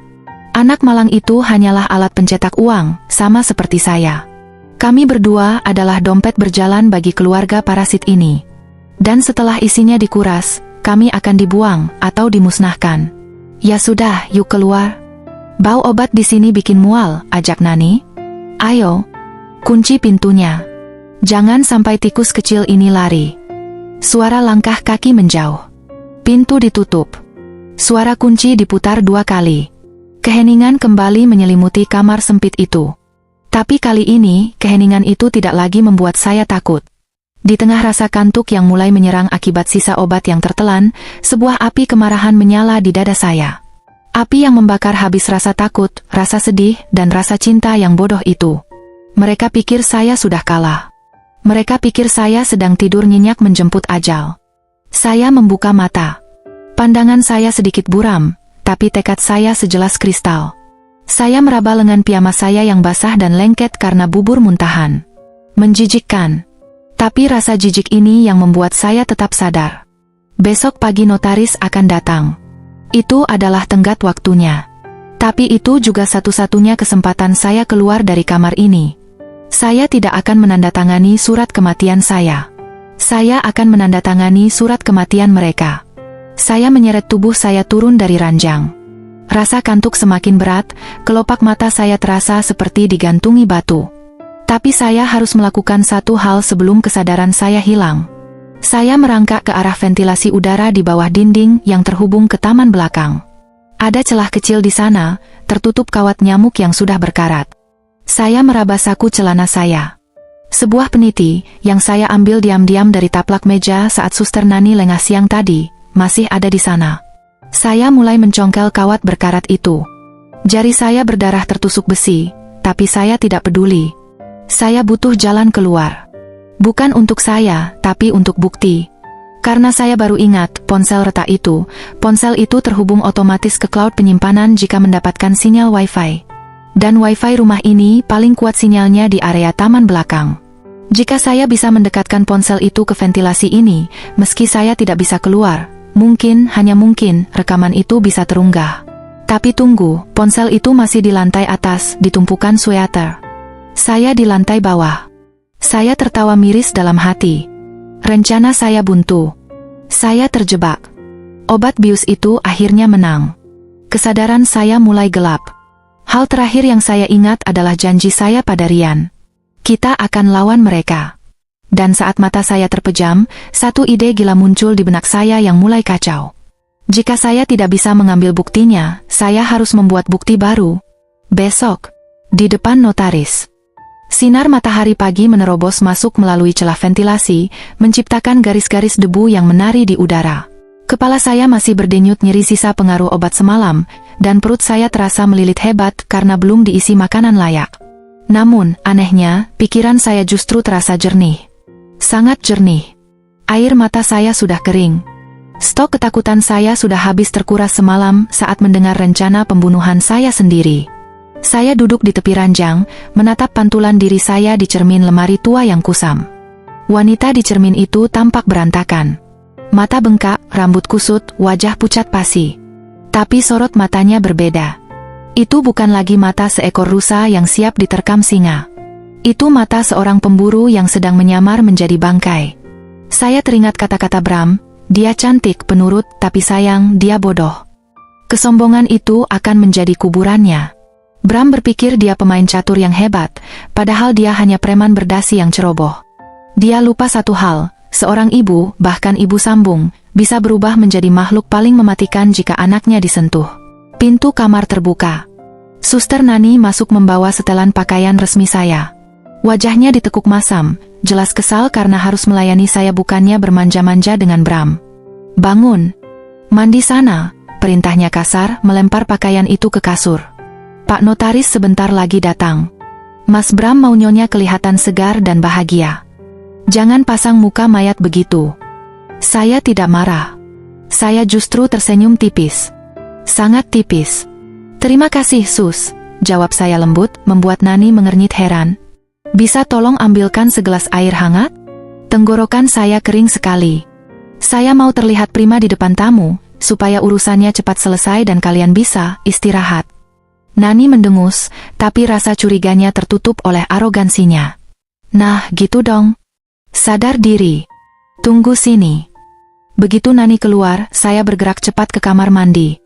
Anak malang itu hanyalah alat pencetak uang, sama seperti saya. Kami berdua adalah dompet berjalan bagi keluarga parasit ini. Dan setelah isinya dikuras, kami akan dibuang atau dimusnahkan. Ya sudah, yuk keluar. Bau obat di sini bikin mual, ajak Nani. Ayo, kunci pintunya. Jangan sampai tikus kecil ini lari. Suara langkah kaki menjauh. Pintu ditutup. Suara kunci diputar 2 kali. Keheningan kembali menyelimuti kamar sempit itu. Tapi kali ini, keheningan itu tidak lagi membuat saya takut. Di tengah rasa kantuk yang mulai menyerang akibat sisa obat yang tertelan, sebuah api kemarahan menyala di dada saya. Api yang membakar habis rasa takut, rasa sedih, dan rasa cinta yang bodoh itu. Mereka pikir saya sudah kalah. Mereka pikir saya sedang tidur nyenyak menjemput ajal. Saya membuka mata. Pandangan saya sedikit buram, tapi tekad saya sejelas kristal. Saya meraba lengan piyama saya yang basah dan lengket karena bubur muntahan. Menjijikkan. Tapi rasa jijik ini yang membuat saya tetap sadar. Besok pagi notaris akan datang. Itu adalah tenggat waktunya. Tapi itu juga satu-satunya kesempatan saya keluar dari kamar ini. Saya tidak akan menandatangani surat kematian saya. Saya akan menandatangani surat kematian mereka. Saya menyeret tubuh saya turun dari ranjang. Rasa kantuk semakin berat, kelopak mata saya terasa seperti digantungi batu. Tapi saya harus melakukan satu hal sebelum kesadaran saya hilang. Saya merangkak ke arah ventilasi udara di bawah dinding yang terhubung ke taman belakang. Ada celah kecil di sana, tertutup kawat nyamuk yang sudah berkarat. Saya meraba saku celana saya. Sebuah peniti, yang saya ambil diam-diam dari taplak meja saat Suster Nani lengah siang tadi, masih ada di sana. Saya mulai mencongkel kawat berkarat itu. Jari saya berdarah tertusuk besi, tapi saya tidak peduli. Saya butuh jalan keluar. Bukan untuk saya, tapi untuk bukti. Karena saya baru ingat, ponsel retak itu, ponsel itu terhubung otomatis ke cloud penyimpanan jika mendapatkan sinyal Wi-Fi. Dan Wi-Fi rumah ini paling kuat sinyalnya di area taman belakang. Jika saya bisa mendekatkan ponsel itu ke ventilasi ini, meski saya tidak bisa keluar, mungkin, hanya mungkin, rekaman itu bisa terunggah. Tapi tunggu, ponsel itu masih di lantai atas, di tumpukan sweater. Saya di lantai bawah. Saya tertawa miris dalam hati. Rencana saya buntu. Saya terjebak. Obat bius itu akhirnya menang. Kesadaran saya mulai gelap. Hal terakhir yang saya ingat adalah janji saya pada Rian. Kita akan lawan mereka. Dan saat mata saya terpejam, satu ide gila muncul di benak saya yang mulai kacau. Jika saya tidak bisa mengambil buktinya, saya harus membuat bukti baru. Besok, di depan notaris. Sinar matahari pagi menerobos masuk melalui celah ventilasi, menciptakan garis-garis debu yang menari di udara. Kepala saya masih berdenyut nyeri sisa pengaruh obat semalam, dan perut saya terasa melilit hebat karena belum diisi makanan layak. Namun, anehnya, pikiran saya justru terasa jernih. Sangat jernih. Air mata saya sudah kering. Stok ketakutan saya sudah habis terkuras semalam saat mendengar rencana pembunuhan saya sendiri. Saya duduk di tepi ranjang, menatap pantulan diri saya di cermin lemari tua yang kusam. Wanita di cermin itu tampak berantakan. Mata bengkak, rambut kusut, wajah pucat pasi. Tapi sorot matanya berbeda. Itu bukan lagi mata seekor rusa yang siap diterkam singa. Itu mata seorang pemburu yang sedang menyamar menjadi bangkai. Saya teringat kata-kata Bram, dia cantik, penurut, tapi sayang, dia bodoh. Kesombongan itu akan menjadi kuburannya. Bram berpikir dia pemain catur yang hebat, padahal dia hanya preman berdasi yang ceroboh. Dia lupa satu hal, seorang ibu, bahkan ibu sambung, bisa berubah menjadi makhluk paling mematikan jika anaknya disentuh. Pintu kamar terbuka. Suster Nani masuk membawa setelan pakaian resmi saya. Wajahnya ditekuk masam, jelas kesal karena harus melayani saya bukannya bermanja-manja dengan Bram. Bangun. Mandi sana, perintahnya kasar, melempar pakaian itu ke kasur. Pak Notaris sebentar lagi datang. Mas Bram mau nyonya kelihatan segar dan bahagia. Jangan pasang muka mayat begitu. Saya tidak marah. Saya justru tersenyum tipis. Sangat tipis. Terima kasih Sus, jawab saya lembut, membuat Nani mengernyit heran. Bisa tolong ambilkan segelas air hangat? Tenggorokan saya kering sekali. Saya mau terlihat prima di depan tamu, supaya urusannya cepat selesai dan kalian bisa istirahat. Nani mendengus, tapi rasa curiganya tertutup oleh arogansinya. Nah, gitu dong. Sadar diri. Tunggu sini. Begitu Nani keluar, saya bergerak cepat ke kamar mandi.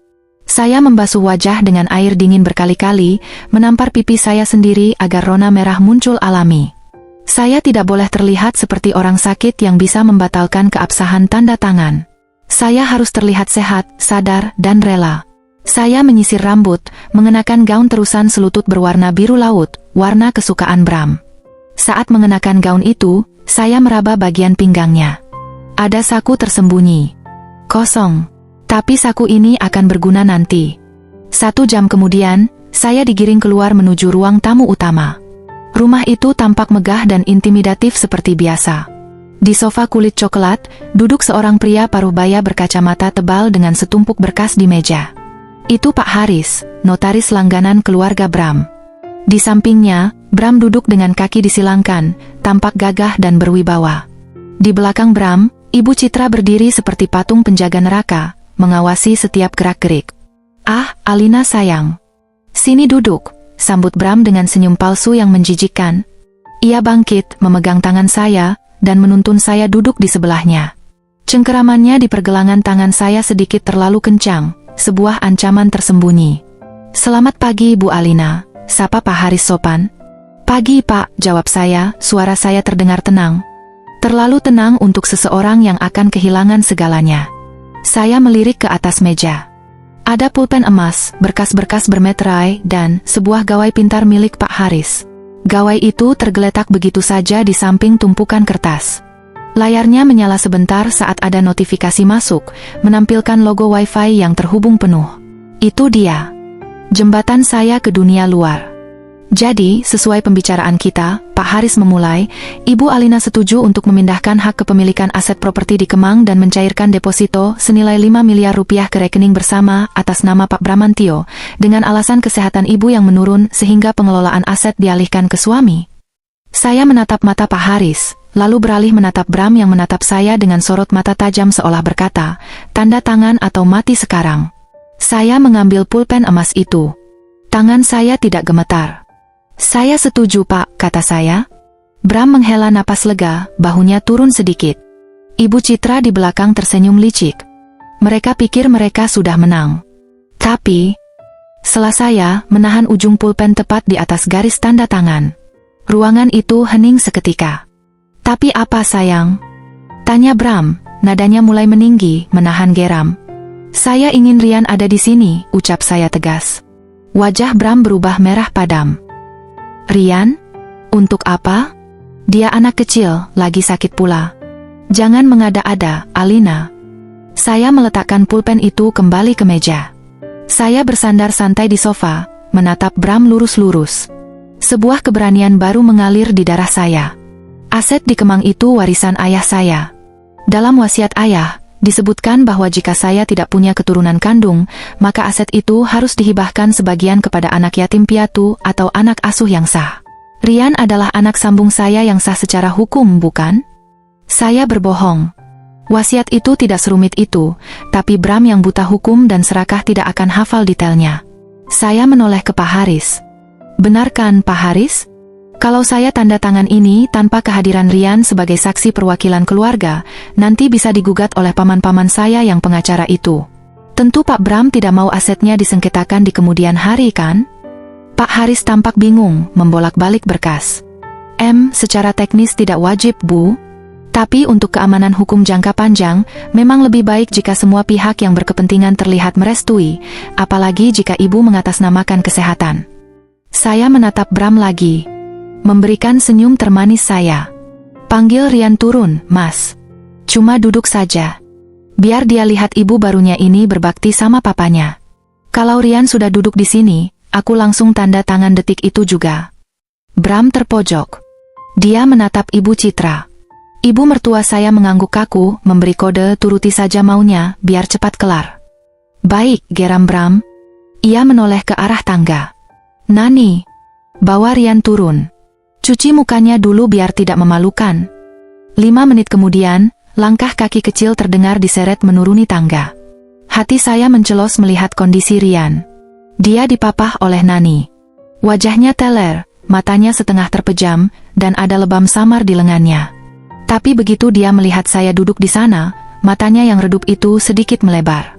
Saya membasuh wajah dengan air dingin berkali-kali, menampar pipi saya sendiri agar rona merah muncul alami. Saya tidak boleh terlihat seperti orang sakit yang bisa membatalkan keabsahan tanda tangan. Saya harus terlihat sehat, sadar, dan rela. Saya menyisir rambut, mengenakan gaun terusan selutut berwarna biru laut, warna kesukaan Bram. Saat mengenakan gaun itu, saya meraba bagian pinggangnya. Ada saku tersembunyi. Kosong. Tapi saku ini akan berguna nanti. 1 jam kemudian, saya digiring keluar menuju ruang tamu utama. Rumah itu tampak megah dan intimidatif seperti biasa. Di sofa kulit coklat, duduk seorang pria paruh baya berkacamata tebal dengan setumpuk berkas di meja. Itu Pak Haris, notaris langganan keluarga Bram. Di sampingnya, Bram duduk dengan kaki disilangkan, tampak gagah dan berwibawa. Di belakang Bram, Ibu Citra berdiri seperti patung penjaga neraka, mengawasi setiap gerak-gerik. Ah, Alina sayang. Sini duduk, sambut Bram dengan senyum palsu yang menjijikkan. Ia bangkit, memegang tangan saya, dan menuntun saya duduk di sebelahnya. Cengkeramannya di pergelangan tangan saya sedikit terlalu kencang, sebuah ancaman tersembunyi. Selamat pagi Bu Alina, sapa Pak Haris sopan. Pagi Pak, jawab saya, suara saya terdengar tenang. Terlalu tenang untuk seseorang yang akan kehilangan segalanya. Saya melirik ke atas meja. Ada pulpen emas, berkas-berkas bermeterai, dan sebuah gawai pintar milik Pak Haris. Gawai itu tergeletak begitu saja di samping tumpukan kertas. Layarnya menyala sebentar saat ada notifikasi masuk, menampilkan logo Wi-Fi yang terhubung penuh. Itu dia. Jembatan saya ke dunia luar. Jadi, sesuai pembicaraan kita, Pak Haris memulai, Ibu Alina setuju untuk memindahkan hak kepemilikan aset properti di Kemang dan mencairkan deposito senilai 5 miliar rupiah ke rekening bersama atas nama Pak Bramantio, dengan alasan kesehatan Ibu yang menurun sehingga pengelolaan aset dialihkan ke suami. Saya menatap mata Pak Haris, lalu beralih menatap Bram yang menatap saya dengan sorot mata tajam seolah berkata, tanda tangan atau mati sekarang. Saya mengambil pulpen emas itu. Tangan saya tidak gemetar. Saya setuju, Pak, kata saya. Bram menghela napas lega, bahunya turun sedikit. Ibu Citra di belakang tersenyum licik. Mereka pikir mereka sudah menang. Tapi, setelah saya menahan ujung pulpen tepat di atas garis tanda tangan, ruangan itu hening seketika. Tapi apa sayang? Tanya Bram, nadanya mulai meninggi, menahan geram. Saya ingin Rian ada di sini, ucap saya tegas. Wajah Bram berubah merah padam. Rian? Untuk apa? Dia anak kecil, lagi sakit pula. Jangan mengada-ada, Alina. Saya meletakkan pulpen itu kembali ke meja. Saya bersandar santai di sofa, menatap Bram lurus-lurus. Sebuah keberanian baru mengalir di darah saya. Aset di Kemang itu warisan ayah saya. Dalam wasiat ayah, disebutkan bahwa jika saya tidak punya keturunan kandung, maka aset itu harus dihibahkan sebagian kepada anak yatim piatu atau anak asuh yang sah. Rian adalah anak sambung saya yang sah secara hukum, bukan? Saya berbohong. Wasiat itu tidak serumit itu, tapi Bram yang buta hukum dan serakah tidak akan hafal detailnya. Saya menoleh ke Pak Haris. Benar kan, Pak Haris? Kalau saya tanda tangan ini tanpa kehadiran Rian sebagai saksi perwakilan keluarga, nanti bisa digugat oleh paman-paman saya yang pengacara itu. Tentu Pak Bram tidak mau asetnya disengketakan di kemudian hari, kan? Pak Haris tampak bingung, membolak-balik berkas. Secara teknis tidak wajib, Bu. Tapi untuk keamanan hukum jangka panjang, memang lebih baik jika semua pihak yang berkepentingan terlihat merestui, apalagi jika Ibu mengatasnamakan kesehatan. Saya menatap Bram lagi, memberikan senyum termanis saya. Panggil Rian turun, Mas. Cuma duduk saja. Biar dia lihat ibu barunya ini berbakti sama papanya. Kalau Rian sudah duduk di sini, aku langsung tanda tangan detik itu juga. Bram terpojok. Dia menatap Ibu Citra. Ibu mertua saya mengangguk kaku, memberi kode turuti saja maunya, biar cepat kelar. Baik, geram Bram. Ia menoleh ke arah tangga. Nani, bawa Rian turun. Cuci mukanya dulu biar tidak memalukan. 5 menit kemudian, langkah kaki kecil terdengar diseret menuruni tangga. Hati saya mencelos melihat kondisi Rian. Dia dipapah oleh Nani. Wajahnya teler, matanya setengah terpejam, dan ada lebam samar di lengannya. Tapi begitu dia melihat saya duduk di sana, matanya yang redup itu sedikit melebar.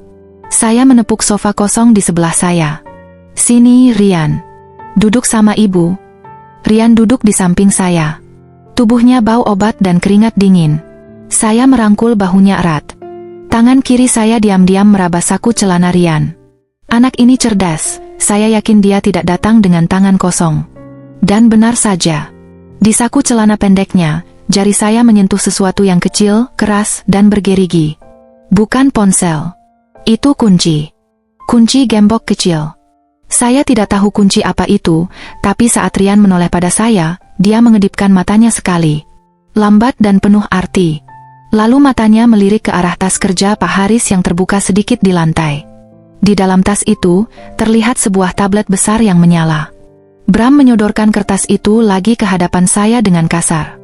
Saya menepuk sofa kosong di sebelah saya. Sini, Rian. Duduk sama ibu. Rian duduk di samping saya. Tubuhnya bau obat dan keringat dingin. Saya merangkul bahunya erat. Tangan kiri saya diam-diam meraba saku celana Rian. Anak ini cerdas, saya yakin dia tidak datang dengan tangan kosong. Dan benar saja. Di saku celana pendeknya, jari saya menyentuh sesuatu yang kecil, keras, dan bergerigi. Bukan ponsel. Itu kunci. Kunci gembok kecil. Saya tidak tahu kunci apa itu, tapi saat Rian menoleh pada saya, dia mengedipkan matanya sekali. Lambat dan penuh arti. Lalu matanya melirik ke arah tas kerja Pak Haris yang terbuka sedikit di lantai. Di dalam tas itu, terlihat sebuah tablet besar yang menyala. Bram menyodorkan kertas itu lagi ke hadapan saya dengan kasar.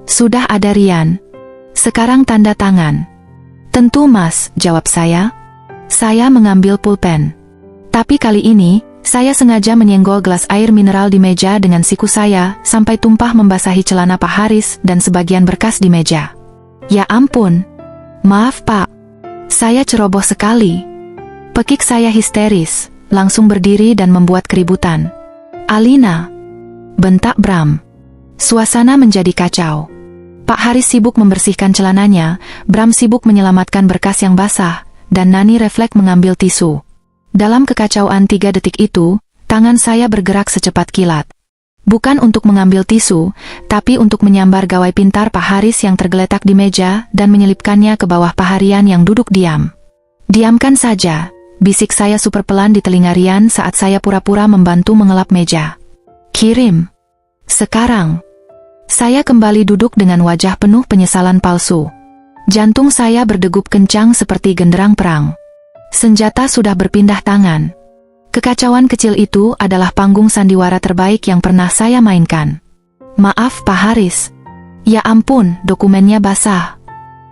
Sudah ada Rian. Sekarang tanda tangan. Tentu Mas, jawab saya. Saya mengambil pulpen. Tapi kali ini, saya sengaja menyenggol gelas air mineral di meja dengan siku saya, sampai tumpah membasahi celana Pak Haris dan sebagian berkas di meja. Ya ampun. Maaf Pak. Saya ceroboh sekali. Pekik saya histeris, langsung berdiri dan membuat keributan. Alina. Bentak Bram. Suasana menjadi kacau. Pak Haris sibuk membersihkan celananya, Bram sibuk menyelamatkan berkas yang basah, dan Nani refleks mengambil tisu. Dalam kekacauan 3 detik itu, tangan saya bergerak secepat kilat. Bukan untuk mengambil tisu, tapi untuk menyambar gawai pintar Pak Haris yang tergeletak di meja dan menyelipkannya ke bawah Pak Harian yang duduk diam. Diamkan saja, bisik saya super pelan di telinga Rian saat saya pura-pura membantu mengelap meja. Kirim. Sekarang. Saya kembali duduk dengan wajah penuh penyesalan palsu. Jantung saya berdegup kencang seperti genderang perang. Senjata sudah berpindah tangan. Kekacauan kecil itu adalah panggung sandiwara terbaik yang pernah saya mainkan. Maaf Pak Haris. Ya ampun, dokumennya basah.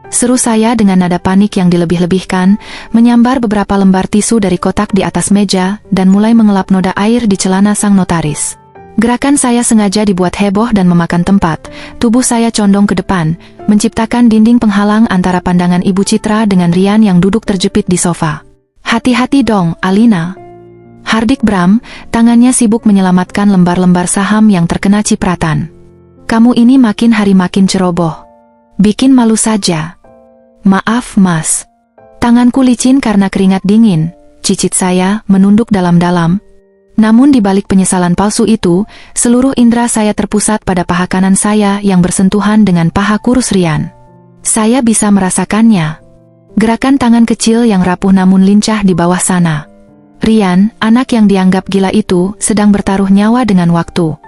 Seru saya dengan nada panik yang dilebih-lebihkan, menyambar beberapa lembar tisu dari kotak di atas meja, dan mulai mengelap noda air di celana sang notaris. Gerakan saya sengaja dibuat heboh dan memakan tempat. Tubuh saya condong ke depan, menciptakan dinding penghalang antara pandangan Ibu Citra dengan Rian yang duduk terjepit di sofa. "Hati-hati dong, Alina," hardik Bram, tangannya sibuk menyelamatkan lembar-lembar saham yang terkena cipratan. "Kamu ini makin hari makin ceroboh. Bikin malu saja." "Maaf, Mas. Tanganku licin karena keringat dingin," cicit saya, menunduk dalam-dalam. Namun di balik penyesalan palsu itu, seluruh indera saya terpusat pada paha kanan saya yang bersentuhan dengan paha kurus Rian. Saya bisa merasakannya. Gerakan tangan kecil yang rapuh namun lincah di bawah sana. Rian, anak yang dianggap gila itu, sedang bertaruh nyawa dengan waktu.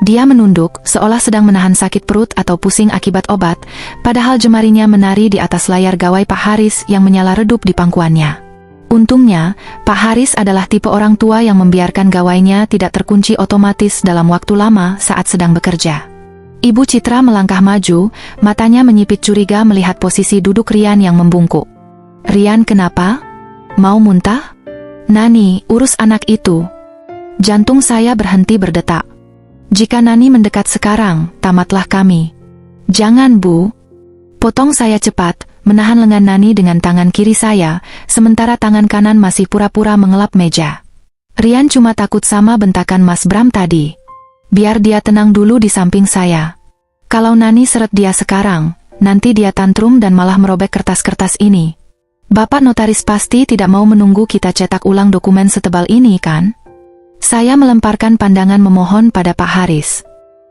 Dia menunduk, seolah sedang menahan sakit perut atau pusing akibat obat, padahal jemarinya menari di atas layar gawai Pak Haris yang menyala redup di pangkuannya. Untungnya, Pak Haris adalah tipe orang tua yang membiarkan gawainya tidak terkunci otomatis dalam waktu lama saat sedang bekerja. Ibu Citra melangkah maju, matanya menyipit curiga melihat posisi duduk Rian yang membungkuk. "Rian, kenapa? Mau muntah?" "Nani, urus anak itu." Jantung saya berhenti berdetak. "Jika Nani mendekat sekarang, tamatlah kami." "Jangan, Bu." Potong saya cepat, menahan lengan Nani dengan tangan kiri saya, sementara tangan kanan masih pura-pura mengelap meja. "Rian cuma takut sama bentakan Mas Bram tadi. Biar dia tenang dulu di samping saya. Kalau Nani seret dia sekarang, nanti dia tantrum dan malah merobek kertas-kertas ini. Bapak notaris pasti tidak mau menunggu kita cetak ulang dokumen setebal ini, kan?" Saya melemparkan pandangan memohon pada Pak Haris.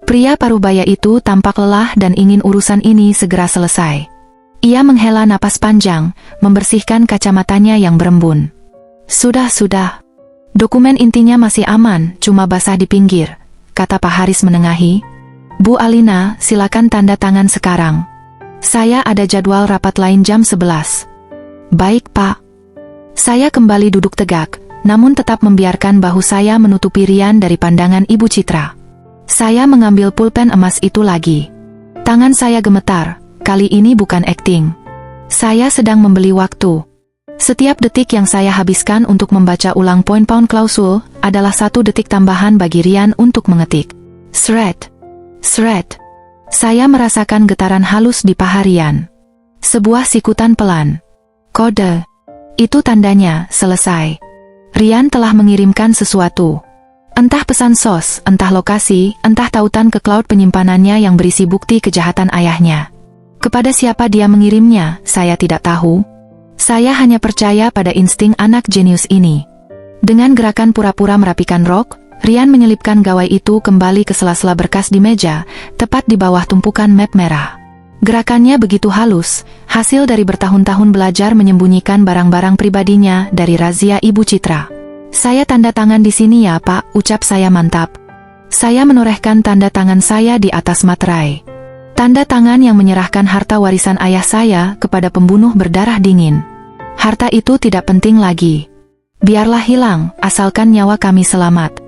Pria parubaya itu tampak lelah dan ingin urusan ini segera selesai. Ia menghela napas panjang, membersihkan kacamatanya yang berembun. Sudah. Dokumen intinya masih aman, cuma basah di pinggir," kata Pak Haris menengahi. "Bu Alina, silakan tanda tangan sekarang. Saya ada jadwal rapat lain jam 11. "Baik, Pak." Saya kembali duduk tegak, namun tetap membiarkan bahu saya menutupi Rian dari pandangan Ibu Citra. Saya mengambil pulpen emas itu lagi. Tangan saya gemetar. Kali ini bukan akting. Saya sedang membeli waktu. Setiap detik yang saya habiskan untuk membaca ulang poin-poin klausul adalah 1 detik tambahan bagi Rian untuk mengetik. Sret. Saya merasakan getaran halus di paha Rian. Sebuah sikutan pelan. Kode. Itu tandanya, selesai. Rian telah mengirimkan sesuatu. Entah pesan SOS, entah lokasi, entah tautan ke cloud penyimpanannya yang berisi bukti kejahatan ayahnya. Kepada siapa dia mengirimnya, saya tidak tahu. Saya hanya percaya pada insting anak jenius ini. Dengan gerakan pura-pura merapikan rok, Rian menyelipkan gawai itu kembali ke sela-sela berkas di meja, tepat di bawah tumpukan map merah. Gerakannya begitu halus, hasil dari bertahun-tahun belajar menyembunyikan barang-barang pribadinya dari razia Ibu Citra. "Saya tanda tangan di sini ya, Pak," ucap saya mantap. Saya menorehkan tanda tangan saya di atas materai. Tanda tangan yang menyerahkan harta warisan ayah saya kepada pembunuh berdarah dingin. Harta itu tidak penting lagi. Biarlah hilang, asalkan nyawa kami selamat.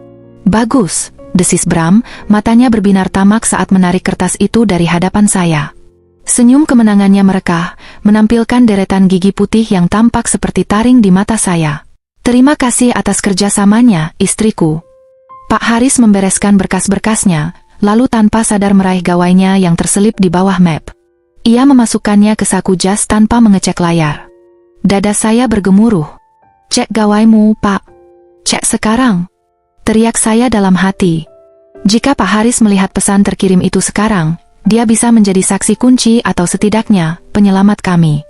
"Bagus," desis Bram, matanya berbinar tamak saat menarik kertas itu dari hadapan saya. Senyum kemenangannya merekah, menampilkan deretan gigi putih yang tampak seperti taring di mata saya. "Terima kasih atas kerjasamanya, istriku." Pak Haris membereskan berkas-berkasnya, lalu tanpa sadar meraih gawainya yang terselip di bawah map. Ia memasukkannya ke saku jas tanpa mengecek layar. Dada saya bergemuruh. "Cek gawaimu, Pak." "Cek sekarang," teriak saya dalam hati. Jika Pak Haris melihat pesan terkirim itu sekarang, dia bisa menjadi saksi kunci atau setidaknya penyelamat kami.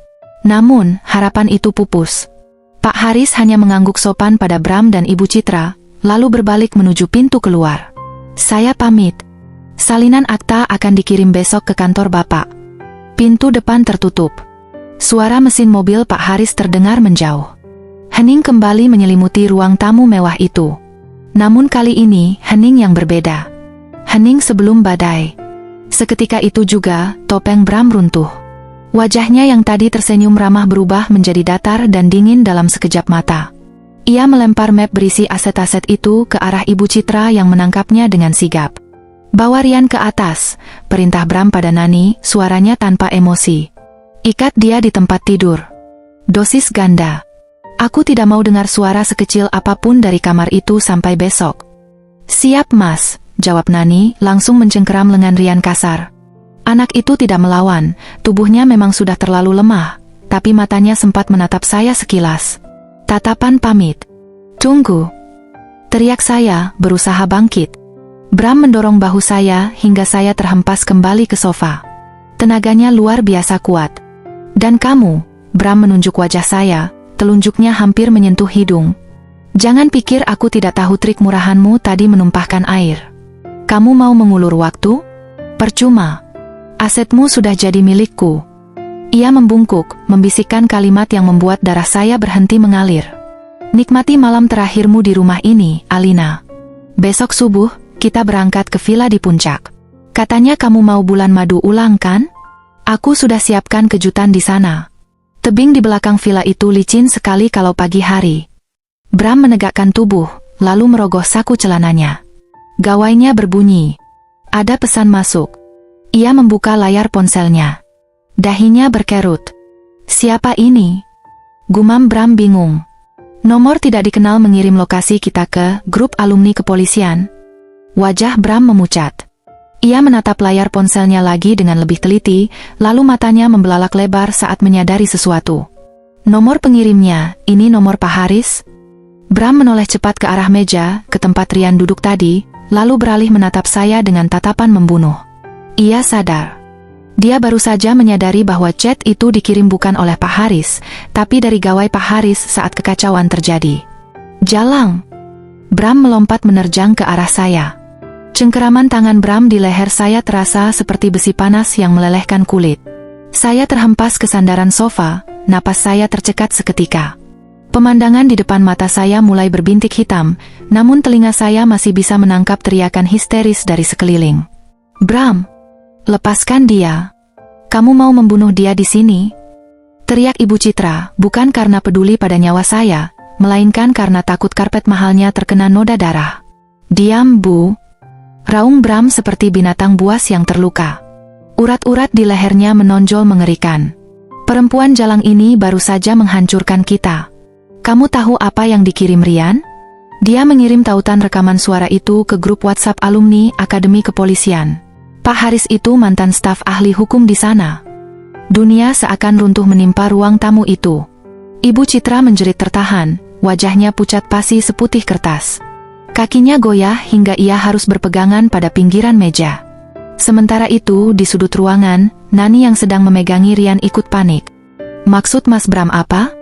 Namun, harapan itu pupus. Pak Haris hanya mengangguk sopan pada Bram dan Ibu Citra, lalu berbalik menuju pintu keluar. "Saya pamit. Salinan akta akan dikirim besok ke kantor Bapak." Pintu depan tertutup. Suara mesin mobil Pak Haris terdengar menjauh. Hening kembali menyelimuti ruang tamu mewah itu. Namun kali ini, hening yang berbeda. Hening sebelum badai. Seketika itu juga, topeng Bram runtuh. Wajahnya yang tadi tersenyum ramah berubah menjadi datar dan dingin dalam sekejap mata. Ia melempar map berisi aset-aset itu ke arah Ibu Citra yang menangkapnya dengan sigap. "Bawa Rian ke atas," perintah Bram pada Nani, suaranya tanpa emosi. Ikat dia di tempat tidur. Dosis ganda. Aku tidak mau dengar suara sekecil apapun dari kamar itu sampai besok. Siap, Mas, jawab Nani, langsung mencengkeram lengan Rian kasar. Anak itu tidak melawan, tubuhnya memang sudah terlalu lemah, tapi matanya sempat menatap saya sekilas. Tatapan pamit. Tunggu. Teriak saya, berusaha bangkit. Bram mendorong bahu saya hingga saya terhempas kembali ke sofa. Tenaganya luar biasa kuat. Dan kamu, Bram menunjuk wajah saya, telunjuknya hampir menyentuh hidung. Jangan pikir aku tidak tahu trik murahanmu tadi menumpahkan air. Kamu mau mengulur waktu? Percuma. Asetmu sudah jadi milikku. Ia membungkuk, membisikkan kalimat yang membuat darah saya berhenti mengalir. Nikmati malam terakhirmu di rumah ini, Alina. Besok subuh, kita berangkat ke villa di puncak. Katanya kamu mau bulan madu ulang kan? Aku sudah siapkan kejutan di sana. Tebing di belakang villa itu licin sekali kalau pagi hari. Bram menegakkan tubuh, lalu merogoh saku celananya. Gawainya berbunyi. Ada pesan masuk. Ia membuka layar ponselnya. Dahinya berkerut. Siapa ini? Gumam Bram bingung. Nomor tidak dikenal mengirim lokasi kita ke grup alumni kepolisian. Wajah Bram memucat. Ia menatap layar ponselnya lagi dengan lebih teliti, lalu matanya membelalak lebar saat menyadari sesuatu. Nomor pengirimnya, ini nomor Pak Haris? Bram menoleh cepat ke arah meja, ke tempat Rian duduk tadi, lalu beralih menatap saya dengan tatapan membunuh. Ia sadar. Dia baru saja menyadari bahwa chat itu dikirim bukan oleh Pak Haris, tapi dari gawai Pak Haris saat kekacauan terjadi. Jalang. Bram melompat menerjang ke arah saya. Cengkeraman tangan Bram di leher saya terasa seperti besi panas yang melelehkan kulit. Saya terhempas ke sandaran sofa, napas saya tercekat seketika. Pemandangan di depan mata saya mulai berbintik hitam, namun telinga saya masih bisa menangkap teriakan histeris dari sekeliling. Bram! Lepaskan dia. Kamu mau membunuh dia di sini? Teriak Ibu Citra, bukan karena peduli pada nyawa saya, melainkan karena takut karpet mahalnya terkena noda darah. Diam, Bu. Raung Bram seperti binatang buas yang terluka. Urat-urat di lehernya menonjol mengerikan. Perempuan jalang ini baru saja menghancurkan kita. Kamu tahu apa yang dikirim Rian? Dia mengirim tautan rekaman suara itu ke grup WhatsApp alumni Akademi Kepolisian. Pak Haris itu mantan staf ahli hukum di sana. Dunia seakan runtuh menimpa ruang tamu itu. Ibu Citra menjerit tertahan, wajahnya pucat pasi seputih kertas. Kakinya goyah hingga ia harus berpegangan pada pinggiran meja. Sementara itu, di sudut ruangan, Nani yang sedang memegangi Rian ikut panik. Maksud Mas Bram apa?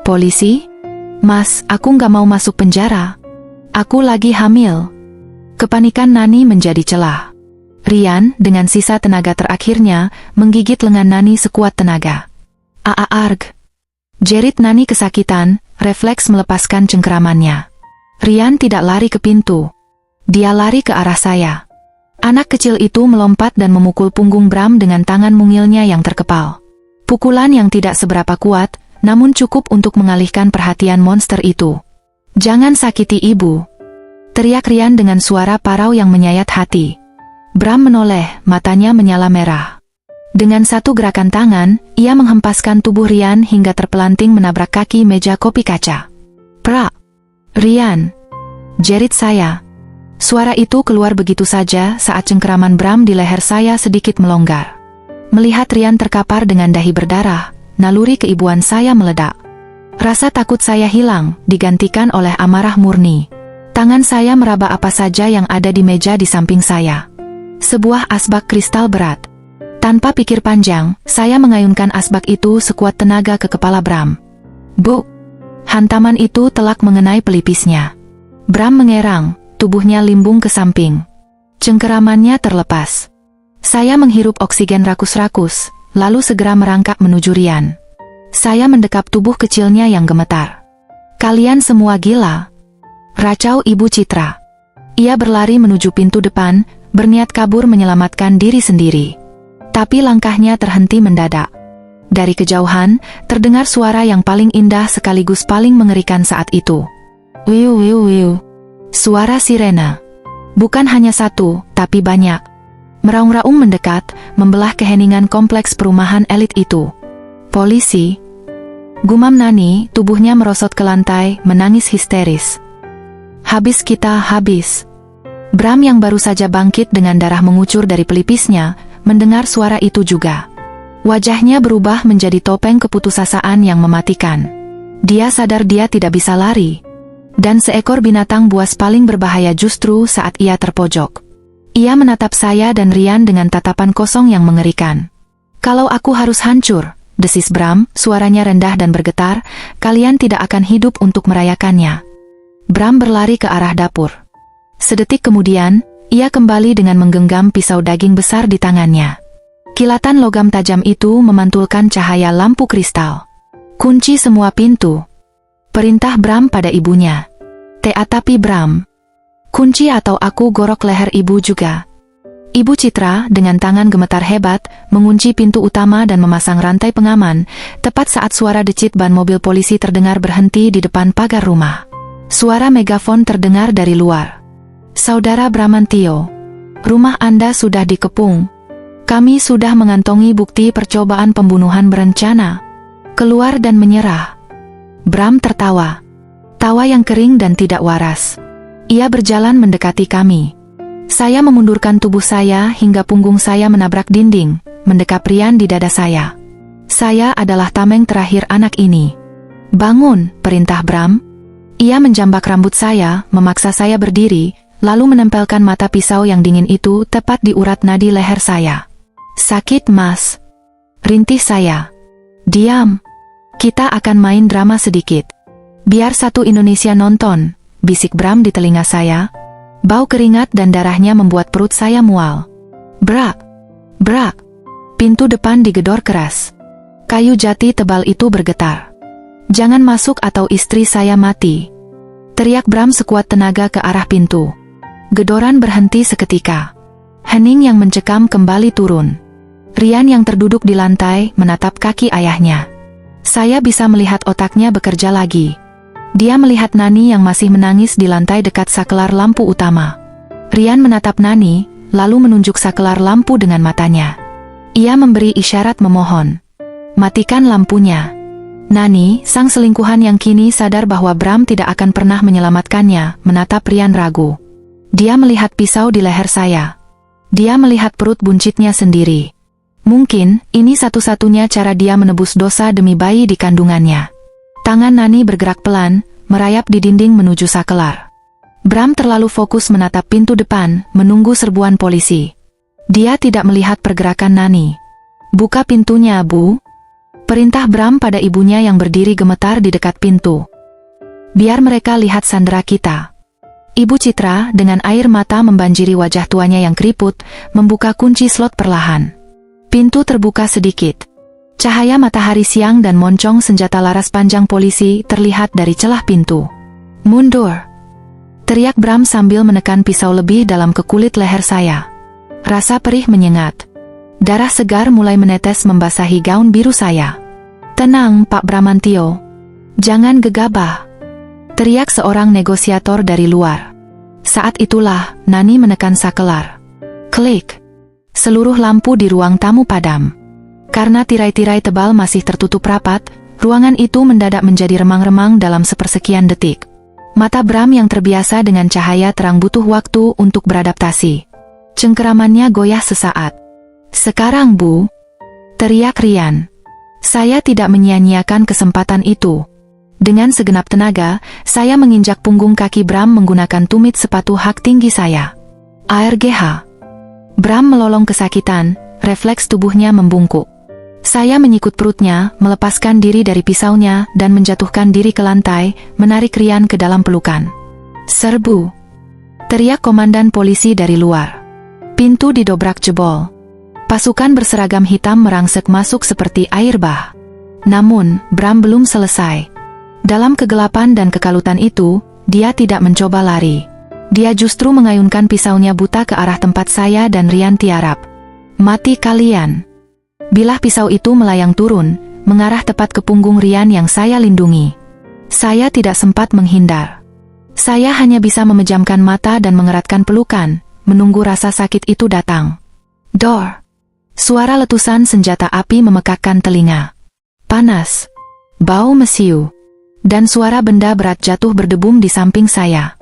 Polisi? Mas, aku nggak mau masuk penjara. Aku lagi hamil. Kepanikan Nani menjadi celah. Rian, dengan sisa tenaga terakhirnya, menggigit lengan Nani sekuat tenaga. Arg. Jerit Nani kesakitan, refleks melepaskan cengkeramannya. Rian tidak lari ke pintu. Dia lari ke arah saya. Anak kecil itu melompat dan memukul punggung Bram dengan tangan mungilnya yang terkepal. Pukulan yang tidak seberapa kuat, namun cukup untuk mengalihkan perhatian monster itu. Jangan sakiti ibu. Teriak Rian dengan suara parau yang menyayat hati. Bram menoleh, matanya menyala merah. Dengan satu gerakan tangan, ia menghempaskan tubuh Rian hingga terpelanting menabrak kaki meja kopi kaca. Prak! Rian! Jerit saya. Suara itu keluar begitu saja saat cengkeraman Bram di leher saya sedikit melonggar. Melihat Rian terkapar dengan dahi berdarah, naluri keibuan saya meledak. Rasa takut saya hilang, digantikan oleh amarah murni. Tangan saya meraba apa saja yang ada di meja di samping saya. Sebuah asbak kristal berat. Tanpa pikir panjang, saya mengayunkan asbak itu sekuat tenaga ke kepala Bram. Bu! Hantaman itu telak mengenai pelipisnya. Bram mengerang, tubuhnya limbung ke samping. Cengkeramannya terlepas. Saya menghirup oksigen rakus-rakus, lalu segera merangkak menuju Rian. Saya mendekap tubuh kecilnya yang gemetar. Kalian semua gila. Racau Ibu Citra. Ia berlari menuju pintu depan, berniat kabur menyelamatkan diri sendiri. Tapi langkahnya terhenti mendadak. Dari kejauhan, terdengar suara yang paling indah sekaligus paling mengerikan saat itu. Wiu wiu wiu. Suara sirena. Bukan hanya satu, tapi banyak. Meraung-raung mendekat, membelah keheningan kompleks perumahan elit itu. Polisi. Gumam Nani, tubuhnya merosot ke lantai, menangis histeris. Habis kita, habis. Bram yang baru saja bangkit dengan darah mengucur dari pelipisnya, mendengar suara itu juga. Wajahnya berubah menjadi topeng keputusasaan yang mematikan. Dia sadar dia tidak bisa lari. Dan seekor binatang buas paling berbahaya justru saat ia terpojok. Ia menatap saya dan Rian dengan tatapan kosong yang mengerikan. Kalau aku harus hancur, desis Bram, suaranya rendah dan bergetar, kalian tidak akan hidup untuk merayakannya. Bram berlari ke arah dapur. Sedetik kemudian, ia kembali dengan menggenggam pisau daging besar di tangannya. Kilatan logam tajam itu memantulkan cahaya lampu kristal. Kunci semua pintu. Perintah Bram pada ibunya. Tapi Bram. Kunci atau aku gorok leher ibu juga. Ibu Citra dengan tangan gemetar hebat, mengunci pintu utama dan memasang rantai pengaman, tepat saat suara decit ban mobil polisi terdengar berhenti di depan pagar rumah. Suara megafon terdengar dari luar. Saudara Bramantio, rumah Anda sudah dikepung. Kami sudah mengantongi bukti percobaan pembunuhan berencana. Keluar dan menyerah. Bram tertawa. Tawa yang kering dan tidak waras. Ia berjalan mendekati kami. Saya memundurkan tubuh saya hingga punggung saya menabrak dinding, mendekap Rian di dada saya. Saya adalah tameng terakhir anak ini. Bangun, perintah Bram. Ia menjambak rambut saya, memaksa saya berdiri, lalu menempelkan mata pisau yang dingin itu tepat di urat nadi leher saya. Sakit, Mas. Rintih saya. Diam. Kita akan main drama sedikit. Biar satu Indonesia nonton, bisik Bram di telinga saya. Bau keringat dan darahnya membuat perut saya mual. Brak. Brak. Pintu depan digedor keras. Kayu jati tebal itu bergetar. Jangan masuk atau istri saya mati. Teriak Bram sekuat tenaga ke arah pintu. Gedoran berhenti seketika. Hening yang mencekam kembali turun. Rian yang terduduk di lantai menatap kaki ayahnya. Saya bisa melihat otaknya bekerja lagi. Dia melihat Nani yang masih menangis di lantai dekat sakelar lampu utama. Rian menatap Nani, lalu menunjuk sakelar lampu dengan matanya. Ia memberi isyarat memohon. Matikan lampunya. Nani, sang selingkuhan yang kini sadar bahwa Bram tidak akan pernah menyelamatkannya, menatap Rian ragu. Dia melihat pisau di leher saya. Dia melihat perut buncitnya sendiri. Mungkin, ini satu-satunya cara dia menebus dosa demi bayi di kandungannya. Tangan Nani bergerak pelan, merayap di dinding menuju sakelar. Bram terlalu fokus menatap pintu depan, menunggu serbuan polisi. Dia tidak melihat pergerakan Nani. Buka pintunya, Bu. Perintah Bram pada ibunya yang berdiri gemetar di dekat pintu. Biar mereka lihat sandera kita. Ibu Citra dengan air mata membanjiri wajah tuanya yang keriput, membuka kunci slot perlahan. Pintu terbuka sedikit. Cahaya matahari siang dan moncong senjata laras panjang polisi terlihat dari celah pintu. Mundur! Teriak Bram sambil menekan pisau lebih dalam ke kulit leher saya. Rasa perih menyengat. Darah segar mulai menetes membasahi gaun biru saya. Tenang, Pak Bramantio. Jangan gegabah. Teriak seorang negosiator dari luar. Saat itulah, Nani menekan sakelar. Klik. Seluruh lampu di ruang tamu padam. Karena tirai-tirai tebal masih tertutup rapat, ruangan itu mendadak menjadi remang-remang dalam sepersekian detik. Mata Bram yang terbiasa dengan cahaya terang butuh waktu untuk beradaptasi. Cengkeramannya goyah sesaat. Sekarang, Bu. Teriak Rian. Saya tidak menyia-nyiakan kesempatan itu. Dengan segenap tenaga, saya menginjak punggung kaki Bram menggunakan tumit sepatu hak tinggi saya. ARGH. Bram melolong kesakitan, refleks tubuhnya membungkuk. Saya menyikut perutnya, melepaskan diri dari pisaunya, dan menjatuhkan diri ke lantai, menarik Rian ke dalam pelukan. Serbu! Teriak komandan polisi dari luar. Pintu didobrak jebol. Pasukan berseragam hitam merangsek masuk seperti air bah. Namun, Bram belum selesai. Dalam kegelapan dan kekalutan itu, dia tidak mencoba lari. Dia justru mengayunkan pisaunya buta ke arah tempat saya dan Rian tiarap. Mati kalian! Bilah pisau itu melayang turun, mengarah tepat ke punggung Rian yang saya lindungi. Saya tidak sempat menghindar. Saya hanya bisa memejamkan mata dan mengeratkan pelukan, menunggu rasa sakit itu datang. Dor! Suara letusan senjata api memekakkan telinga. panas, bau mesiu, dan suara benda berat jatuh berdebum di samping saya.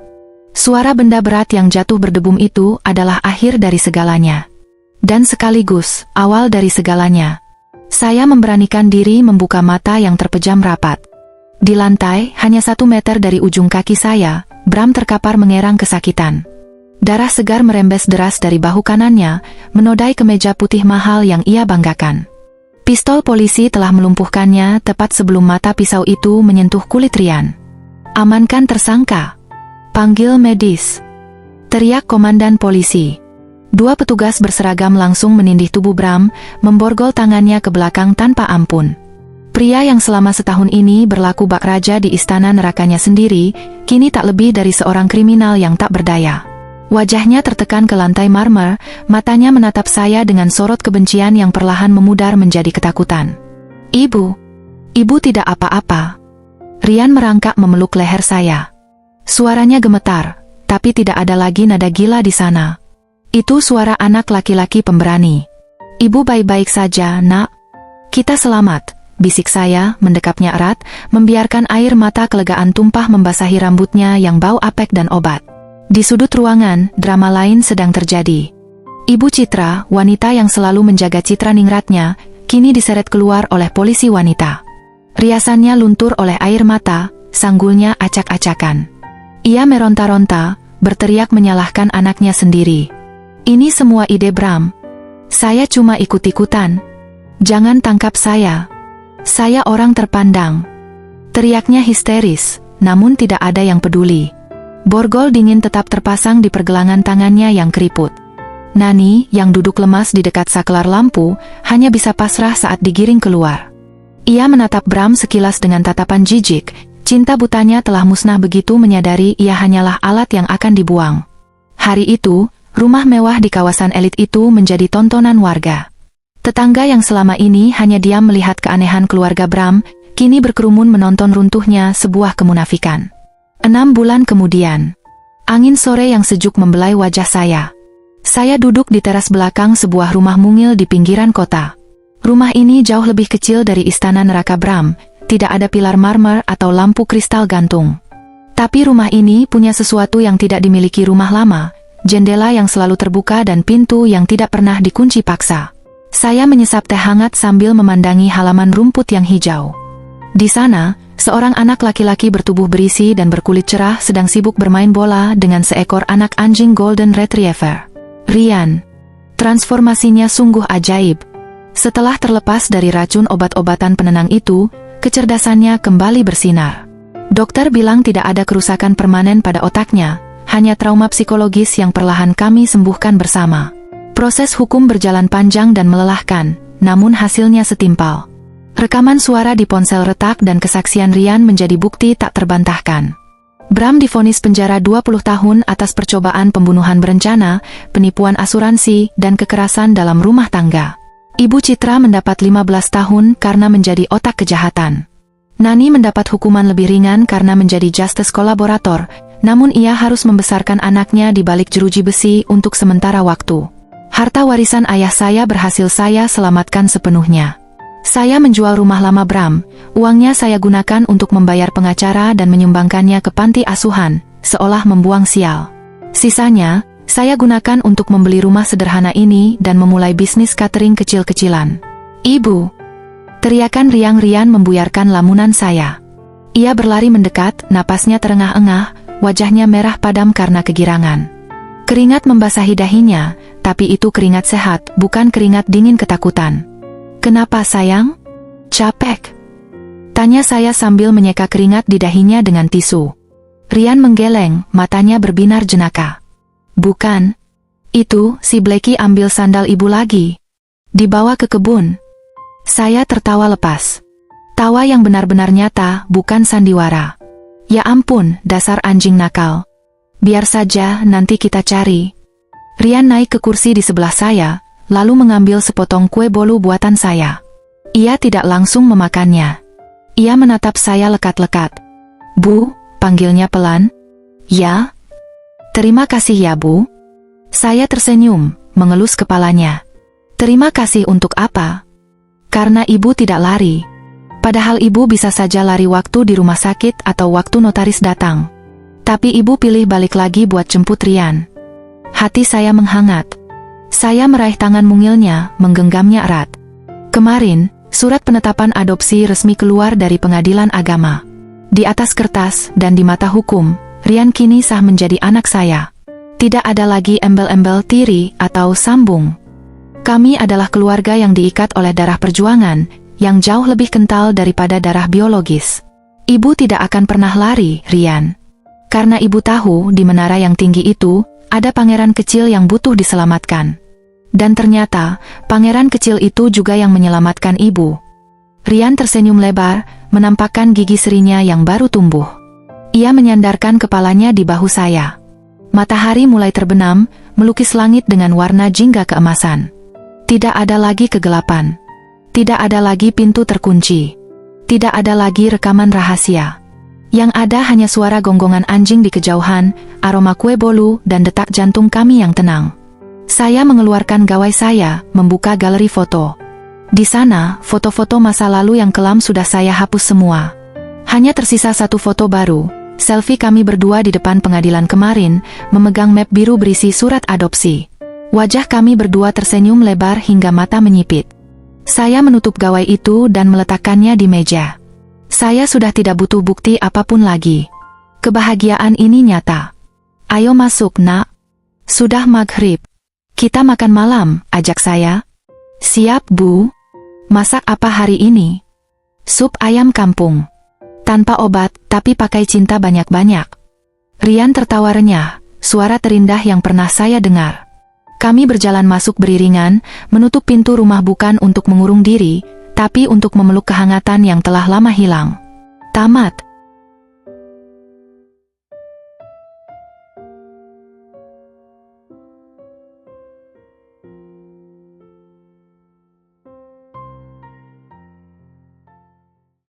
Suara benda berat yang jatuh berdebum itu adalah akhir dari segalanya. Dan sekaligus, awal dari segalanya. Saya memberanikan diri membuka mata yang terpejam rapat. Di lantai, hanya 1 meter dari ujung kaki saya, Bram terkapar mengerang kesakitan. Darah segar merembes deras dari bahu kanannya, menodai kemeja putih mahal yang ia banggakan. Pistol polisi telah melumpuhkannya tepat sebelum mata pisau itu menyentuh kulit Ryan. "Amankan tersangka. Panggil medis," teriak komandan polisi. 2 petugas berseragam langsung menindih tubuh Bram, memborgol tangannya ke belakang tanpa ampun. Pria yang selama setahun ini berlaku bak raja di istana nerakanya sendiri, kini tak lebih dari seorang kriminal yang tak berdaya. Wajahnya tertekan ke lantai marmer, matanya menatap saya dengan sorot kebencian yang perlahan memudar menjadi ketakutan. Ibu tidak apa-apa." Ryan merangkak memeluk leher saya. Suaranya gemetar, tapi tidak ada lagi nada gila di sana. Itu suara anak laki-laki pemberani. "Ibu baik-baik saja, Nak. Kita selamat," bisik saya, mendekapnya erat, membiarkan air mata kelegaan tumpah membasahi rambutnya yang bau apek dan obat. Di sudut ruangan, drama lain sedang terjadi. Ibu Citra, wanita yang selalu menjaga citra ningratnya, kini diseret keluar oleh polisi wanita. Riasannya luntur oleh air mata, sanggulnya acak-acakan. Ia meronta-ronta, berteriak menyalahkan anaknya sendiri. "Ini semua ide Bram. Saya cuma ikut-ikutan. Jangan tangkap saya. Saya orang terpandang." Teriaknya histeris, namun tidak ada yang peduli. Borgol dingin tetap terpasang di pergelangan tangannya yang keriput. Nani, yang duduk lemas di dekat saklar lampu, hanya bisa pasrah saat digiring keluar. Ia menatap Bram sekilas dengan tatapan jijik, cinta butanya telah musnah begitu menyadari ia hanyalah alat yang akan dibuang. Hari itu, rumah mewah di kawasan elit itu menjadi tontonan warga. Tetangga yang selama ini hanya diam melihat keanehan keluarga Bram, kini berkerumun menonton runtuhnya sebuah kemunafikan. 6 bulan kemudian, angin sore yang sejuk membelai wajah saya. Saya duduk di teras belakang sebuah rumah mungil di pinggiran kota. Rumah ini jauh lebih kecil dari istana neraka Bram, tidak ada pilar marmer atau lampu kristal gantung. Tapi rumah ini punya sesuatu yang tidak dimiliki rumah lama, jendela yang selalu terbuka dan pintu yang tidak pernah dikunci paksa. Saya menyesap teh hangat sambil memandangi halaman rumput yang hijau. Di sana, seorang anak laki-laki bertubuh berisi dan berkulit cerah sedang sibuk bermain bola dengan seekor anak anjing Golden Retriever. Ryan. Transformasinya sungguh ajaib. Setelah terlepas dari racun obat-obatan penenang itu, kecerdasannya kembali bersinar. Dokter bilang tidak ada kerusakan permanen pada otaknya, hanya trauma psikologis yang perlahan kami sembuhkan bersama. Proses hukum berjalan panjang dan melelahkan, namun hasilnya setimpal. Rekaman suara di ponsel retak dan kesaksian Ryan menjadi bukti tak terbantahkan. Bram divonis penjara 20 tahun atas percobaan pembunuhan berencana, penipuan asuransi, dan kekerasan dalam rumah tangga. Ibu Citra mendapat 15 tahun karena menjadi otak kejahatan. Nani mendapat hukuman lebih ringan karena menjadi justice kolaborator, namun ia harus membesarkan anaknya di balik jeruji besi untuk sementara waktu. Harta warisan ayah saya berhasil saya selamatkan sepenuhnya. Saya menjual rumah lama Bram, uangnya saya gunakan untuk membayar pengacara dan menyumbangkannya ke panti asuhan, seolah membuang sial. Sisanya, saya gunakan untuk membeli rumah sederhana ini dan memulai bisnis catering kecil-kecilan. "Ibu!" teriakan riang-riang membuyarkan lamunan saya. Ia berlari mendekat, napasnya terengah-engah, wajahnya merah padam karena kegirangan. Keringat membasahi dahinya, tapi itu keringat sehat, bukan keringat dingin ketakutan. "Kenapa sayang? Capek?" tanya saya sambil menyeka keringat di dahinya dengan tisu. Ryan menggeleng, matanya berbinar jenaka. "Bukan. Itu, si Blackie ambil sandal ibu lagi. Dibawa ke kebun." Saya tertawa lepas. Tawa yang benar-benar nyata, bukan sandiwara. "Ya ampun, dasar anjing nakal. Biar saja, nanti kita cari." Ryan naik ke kursi di sebelah saya, lalu mengambil sepotong kue bolu buatan saya. Ia tidak langsung memakannya. Ia menatap saya lekat-lekat. "Bu," panggilnya pelan. "Ya?" "Terima kasih ya, Bu." Saya tersenyum, mengelus kepalanya. "Terima kasih untuk apa?" "Karena ibu tidak lari. Padahal ibu bisa saja lari waktu di rumah sakit atau waktu notaris datang. Tapi ibu pilih balik lagi buat jemput Rian. Hati saya menghangat. Saya meraih tangan mungilnya, menggenggamnya erat. Kemarin, surat penetapan adopsi resmi keluar dari pengadilan agama. Di atas kertas dan di mata hukum, Rian kini sah menjadi anak saya. Tidak ada lagi embel-embel tiri atau sambung. Kami adalah keluarga yang diikat oleh darah perjuangan, yang jauh lebih kental daripada darah biologis. Ibu tidak akan pernah lari, Rian. Karena ibu tahu di menara yang tinggi itu, ada pangeran kecil yang butuh diselamatkan. Dan ternyata, pangeran kecil itu juga yang menyelamatkan ibu. Rian tersenyum lebar, menampakkan gigi serinya yang baru tumbuh. Ia menyandarkan kepalanya di bahu saya. Matahari mulai terbenam, melukis langit dengan warna jingga keemasan. Tidak ada lagi kegelapan. Tidak ada lagi pintu terkunci. Tidak ada lagi rekaman rahasia. Yang ada hanya suara gonggongan anjing di kejauhan, aroma kue bolu, dan detak jantung kami yang tenang. Saya mengeluarkan gawai saya, membuka galeri foto. Di sana, foto-foto masa lalu yang kelam sudah saya hapus semua. Hanya tersisa satu foto baru, selfie kami berdua di depan pengadilan kemarin, memegang map biru berisi surat adopsi. Wajah kami berdua tersenyum lebar hingga mata menyipit. Saya menutup gawai itu dan meletakkannya di meja. Saya sudah tidak butuh bukti apapun lagi. Kebahagiaan ini nyata. Ayo masuk, nak. Sudah maghrib. Kita makan malam, ajak saya. Siap, Bu. Masak apa hari ini? Sup ayam kampung. Tanpa obat, tapi pakai cinta banyak-banyak. Rian tertawa renyah, suara terindah yang pernah saya dengar. Kami berjalan masuk beriringan, menutup pintu rumah bukan untuk mengurung diri, tapi untuk memeluk kehangatan yang telah lama hilang. Tamat.